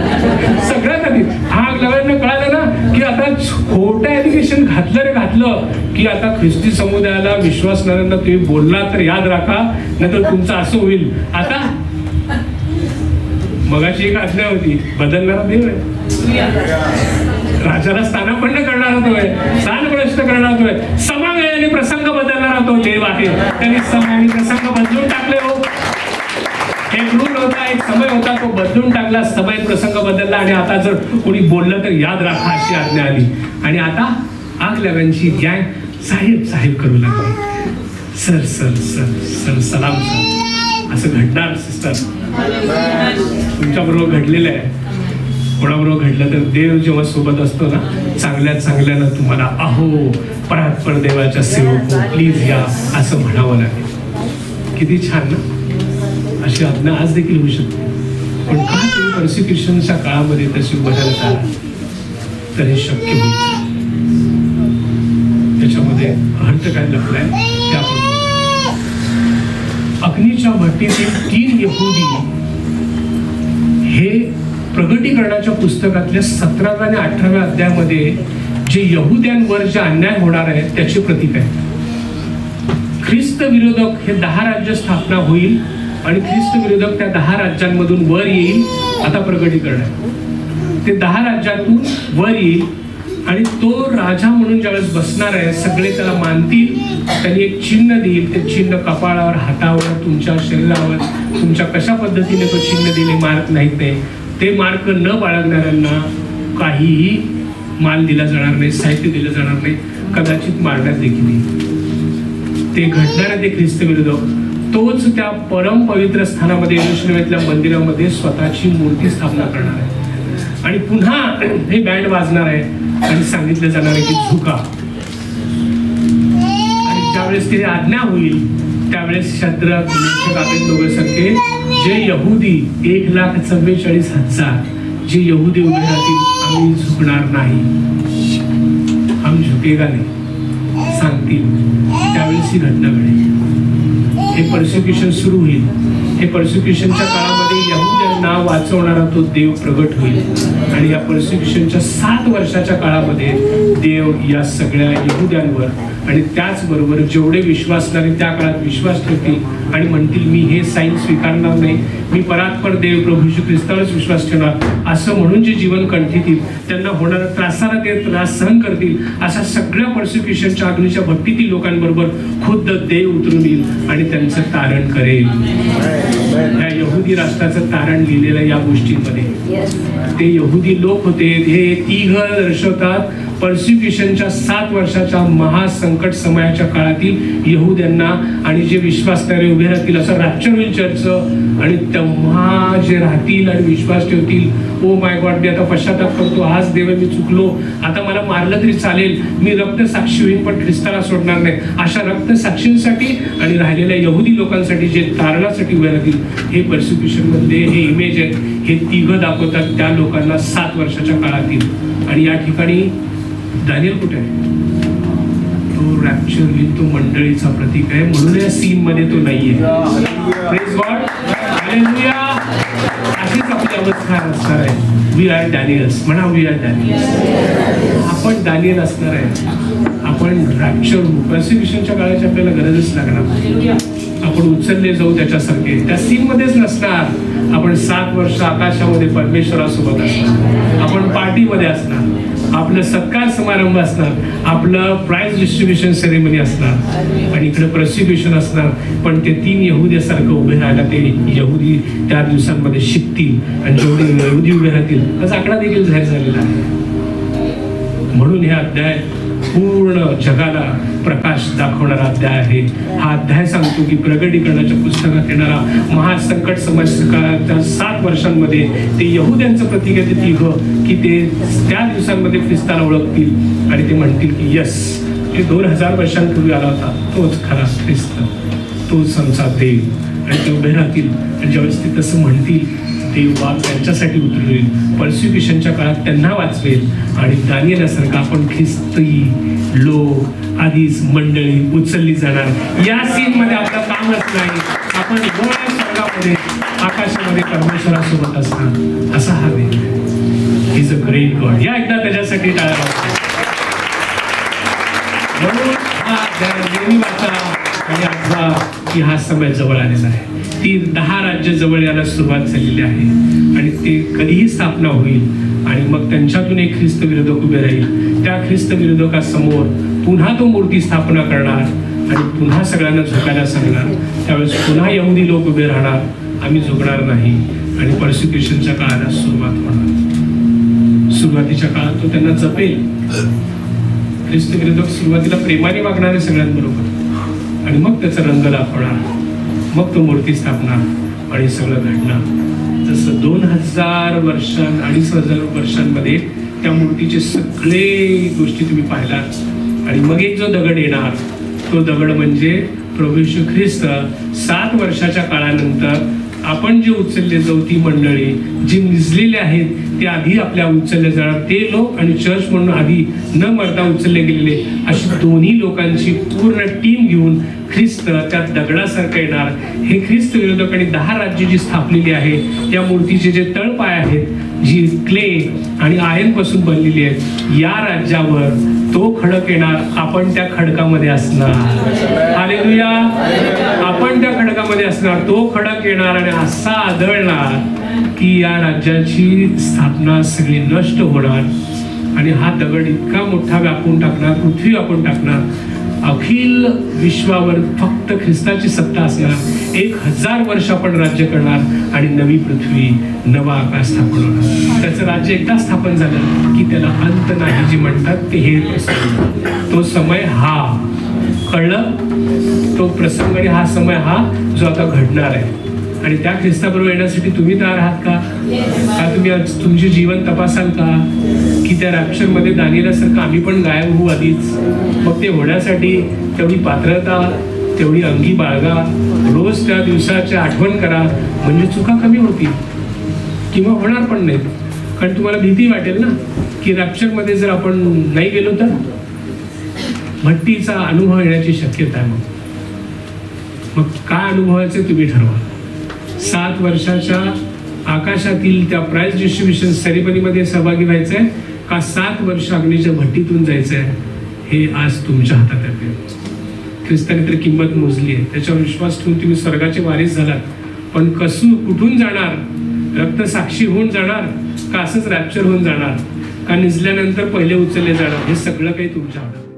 Speaker 1: सगळं कधी. हा लगेच कळालं ना की आता खोटं ॲलिगेशन घातलं की आता ख्रिस्ती समुदायाला विश्वासणाऱ्यांना तुम्ही बोलला तर याद राखा, नाहीतर तुमचं असं होईल. आता मगाची एक आज्ञा होती, बदलणारा देव आहे. राजाला स्थानापन्न करणारा तो आहे, स्थानभ्रष्ट करणारा तो आहे, समय आणि प्रसंग बदलणारा तो देव आहे. त्यांनी समय आणि प्रसंग बदलून टाकले हो. एक रूल होता, एक समय होता, तो बदलून टाकला, समय प्रसंग बदलला. आणि आता जर कोणी बोललं तर याद राखा अशी आज्ञा आली. आणि आता आग लागांची गॅंग साहेब साहेब करू लागली. सर सर सर सर सलाम सर, असं घडणार सिस्टर. तुमच्या बरोबर घडलेलं आहे. कोणाबरोबर घडलं तर देव जेव्हा सोबत असतो ना, चांगल्यात चांगल्यानं तुम्हाला अहो परात्पर देवाच्या सेवक प्लीज या असं म्हणावं लागेल. किती छान ना. अशी आज्ञा आज देखील होऊ शकते. पण का तुम्ही परसिक्युशनच्या काळामध्ये तशी बदलत आला तर हे शक्य होईल. त्याच्यामध्ये अर्थ काय लपलाय ते आपण. अग्नीच्या भट्टीतील 3 यहुदी हे प्रगटीकरणाच्या पुस्तकातल्या 17व्या आणि 18व्या अध्यायामध्ये जे यहुद्यांवर जे अन्याय होणार आहे त्याचे प्रतीक आहे. ख्रिस्त विरोधक हे 10 राज्य स्थापना होईल आणि ख्रिस्त विरोधक त्या 10 राज्यांमधून वर येईल. आता प्रगटीकरण आहे, ते 10 राज्यातून वर येईल आणि तो राजा म्हणून ज्यावेळेस बसणार आहे, सगळे त्याला मानतील. त्यांनी एक चिन्ह देईल. ते चिन्ह कपाळावर, हातावर, तुमच्या शरीरावर, तुमच्या कशा पद्धतीने तो चिन्ह दिले मार्क नाहीत नाही. ते मार्क न बाळगणाऱ्यांना काहीही माल दिला जाणार नाही, साहित्य दिलं जाणार नाही, कदाचित मारण्यात देखील नाही. ते घडणार आहे ते ख्रिस्त विरोधक. तोच त्या परम पवित्र स्थानामध्ये यरूशलेमातल्या मंदिरामध्ये स्वतःची मूर्ती स्थापना करणार आहे. आणि पुन्हा हे बँड वाजणार आहे आणि सांगितलं जाणार आहे की झुका. आणि ज्यावेळेस ते आज्ञा होईल त्यावेळेस शद्रक, मेशक, अबेदnego सारखे जे यहुदी 1,44,000 जे यहुदी उभे राहतील, आम्ही झुकणार नाही, हम झुकेगा नाही सांगतील, त्यावेळेस ही घटना घडेल. हे परसिक्युशन सुरू होईल. हे परसिक्युशनच्या काळामध्ये यहुद्यांना वाचवणारा तो देव प्रगट होईल. आणि या परसिक्युशनच्या 7 वर्षाच्या काळामध्ये देव या सगळ्या यहुद्यांवर आणि त्याचबरोबर जेवढे विश्वासणारे त्या काळात विश्वास ठेवतील आणि म्हणतील मी हे साईन स्वीकारणार नाही, मी परात्पर देव प्रभू येशू ख्रिस्तावरच विश्वास ठेवणार, असं म्हणून जे जीवन कंठीतील, त्यांना होणारा त्रासाला ते त्रास सहन करतील, अशा सगळ्या परसिक्युशनच्या अग्नीच्या भट्टीतील लोकांबरोबर खुद्द देव उतरून येईल आणि त्यांचं तारण करेल. या यहुदी राष्ट्राचं तारण लिहिलेलं या गोष्टींमध्ये ते यहुदी लोक होते. हे 3 दर्शवतात परसिक्युशनच्या 7 वर्षाच्या महासंकट समयाच्या काळातील यहुद्यांना आणि जे विश्वासणारे उभे राहतील असं रॅप्चर होईल चर्चचं. आणि तेव्हा जे राहतील आणि विश्वास ठेवतील, ओ माय गॉड मी आता पश्चाताप करतो, आज देव मी चुकलो, आता मला मारलं तरी चालेल, मी रक्तसाक्षी होईल पण ख्रिस्ताला सोडणार नाही, अशा रक्तसाक्षींसाठी आणि राहिलेल्या यहुदी लोकांसाठी जे तारणासाठी उभे राहतील, हे परसिक्युशन मधले हे इमेज आहेत. हे 3 दाखवतात त्या लोकांना 7 वर्षाच्या काळातील. आणि या ठिकाणी दानियल कुठे आहे? तो रॅप्चर होईल, तो मंडळीचा प्रतीक आहे, म्हणून या सीन मध्ये तो नाहीये. Praise God, hallelujah. अशीच आपली अवस्था असणार आहे. We are Daniels. म्हणा वी आर डॅनियल्स. आपण डॅनियल असणार आहे. आपण रॅप्चर परसिक्युशनच्या काळाची आपल्याला गरजच लागणार. आपण उचलले जाऊ त्याच्यासारखे, त्या सीन मध्येच नसणार. आपण 7 वर्ष आकाशामध्ये परमेश्वरासोबत असणार. आपण पार्टीमध्ये असणार. आपलं सत्कार समारंभ असणार. आपलं प्राइज डिस्ट्रीब्युशन सेरेमनी असणार. आणि इकडे परसिक्युशन असणार. पण ते 3 यहुद्यासारखं उभे राहायला ते यहुदी त्या दिवसांमध्ये शिकतील. आणि जेवढे यहुदी उभे राहतील त्याचा आकडा देखील जाहीर झालेला आहे. म्हणून हे अध्याय पूर्ण जगाला प्रकाश दाखवणारा अध्याय आहे. हा अध्याय सांगतो की प्रगटीकरणाच्या पुस्तकात येणारा महासंकट समस्या 7 वर्षांमध्ये ते यहुद्यांचं प्रतीक आहे. ते 3 की ते त्या दिवसांमध्ये ख्रिस्ताला ओळखतील आणि ते म्हणतील की यस, जे 2000 वर्षांपूर्वी आला होता तोच खरा ख्रिस्त, तोच आमचा देव. आणि ते उभे राहतील. आणि ज्यावेळेस ते तसं म्हणतील देव वाघ त्यांच्यासाठी उतरवेल. परसिक्युशनच्या काळात त्यांना वाचवेल. आणि दानियेलसारखं आपण ख्रिस्ती लोक आधीच मंडळी उचलली जाणार. या सीन मध्ये आपलं कामच नाही. आपण गोळ्या स्वर्गामध्ये आकाशामध्ये परमेश्वरासोबत असणार. असा हा देव इज अ ग्रेट गॉड. या एकदा त्याच्यासाठी टाळा. म्हणून हा नेहमी वाचा. आहे अथवा की हा समय जवळ आलेला आहे. ती 10 राज्य जवळ यायला सुरुवात झालेली आहे आणि ते कधीही स्थापना होईल आणि मग त्यांच्यातून एक ख्रिस्त विरोधक उभे राहील. त्या ख्रिस्त विरोधकासमोर पुन्हा तो मूर्ती स्थापना करणार आणि पुन्हा सगळ्यांना झुकायला सांगणार. त्यावेळेस पुन्हा यहुदी लोक उभे राहणार, आम्ही झुकणार नाही आणि परसिक्युशनच्या काळाला सुरुवात होणार. सुरुवातीच्या काळात तो त्यांना जपेल. ख्रिस्त विरोधक सुरुवातीला प्रेमाने वागणारे सगळ्यांबरोबर आणि मग त्याचा रंग दाखवणार, मग तो मूर्ती स्थापना आणि सगळं घडणार. जसं 2000 वर्षां 2500 वर्षांमध्ये त्या मूर्तीचे सगळे गोष्टी तुम्ही पाहिलात आणि मग एक जो दगड येणार, तो दगड म्हणजे प्रभू येशू ख्रिस्त. 7 वर्षाच्या काळानंतर आपण जे उचलले जाऊ, ती मंडळी जी निजलेले आहेत ते आधी आपल्या उचलले जाणार, ते लोक आणि चर्च म्हणून आधी न मरता उचलले गेलेले, अशी दोन्ही लोकांची पूर्ण टीम घेऊन ख्रिस्त त्या दगडासारखं येणार. हे ख्रिस्त विरोधक आणि 10 राज्य जी स्थापलेली आहे, त्या मूर्तीचे जे तळपाय आहेत, जी क्ले आणि आयर्न पासून बनलेली आहेत, या राज्यावर तो खडक येणार. आपण त्या खडकामध्ये असणार. हालेलुया. आपण त्या खडकामध्ये असणार. तो खडक येणार आणि असा आदळणार की या राज्याची स्थापना सगळी नष्ट होणार आणि हा दगड इतका मोठा व्यापून टाकणार, पृथ्वी व्यापून टाकणार. अखिल विश्वावर फक्त ख्रिस्ताची सत्ता असणार. 1000 वर्ष आपण राज्य करणार आणि नवी पृथ्वी, नवा आकाश स्थापन होणार. त्याचं राज्य एकदा स्थापन झालं की त्याला अंत नाही, जे म्हणतात ते हे प्रसंग. तो समय हा कळलं, तो प्रसंग आणि हा समय हा जो आता घडणार आहे. आणि त्या ख्रिस्ताबरोबर येण्यासाठी तुम्ही तयार आहात का? का तुम्ही आज तुमचे जीवन तपासाल का? की त्या रॅप्चरमध्ये दानिएलासारखं आम्ही पण गायब होऊ आधीच? मग ते होण्यासाठी तेवढी पात्रता, तेवढी अंगी बाळगा, रोज त्या दिवसाची आठवण करा, म्हणजे चुका कमी होतील किंवा होणार पण नाहीत. कारण तुम्हाला भीती वाटेल ना की रॅप्चरमध्ये जर आपण नाही गेलो तर भट्टीचा अनुभव येण्याची शक्यता आहे. मग काय अनुभवायचे तुम्ही ठरवा. 7 वर्षाच्या आकाशातील त्या प्राइज डिस्ट्रीब्युशन सेरेमनीमध्ये सहभागी व्हायचंय का 7 वर्ष अग्नीच्या भट्टीतून जायचंय, हे आज तुमच्या हातात आहे. ख्रिस्ताने तर किंमत मोजली आहे, त्याच्यावर विश्वास ठेवून तुम्ही स्वर्गाचे वारीस झालात. पण कुठून जाणार? रक्तसाक्षी होऊन जाणार का असंच रॅप्चर होऊन जाणार का निजल्यानंतर पहिले उचलले जाणार? हे सगळं काही तुमच्या हातात.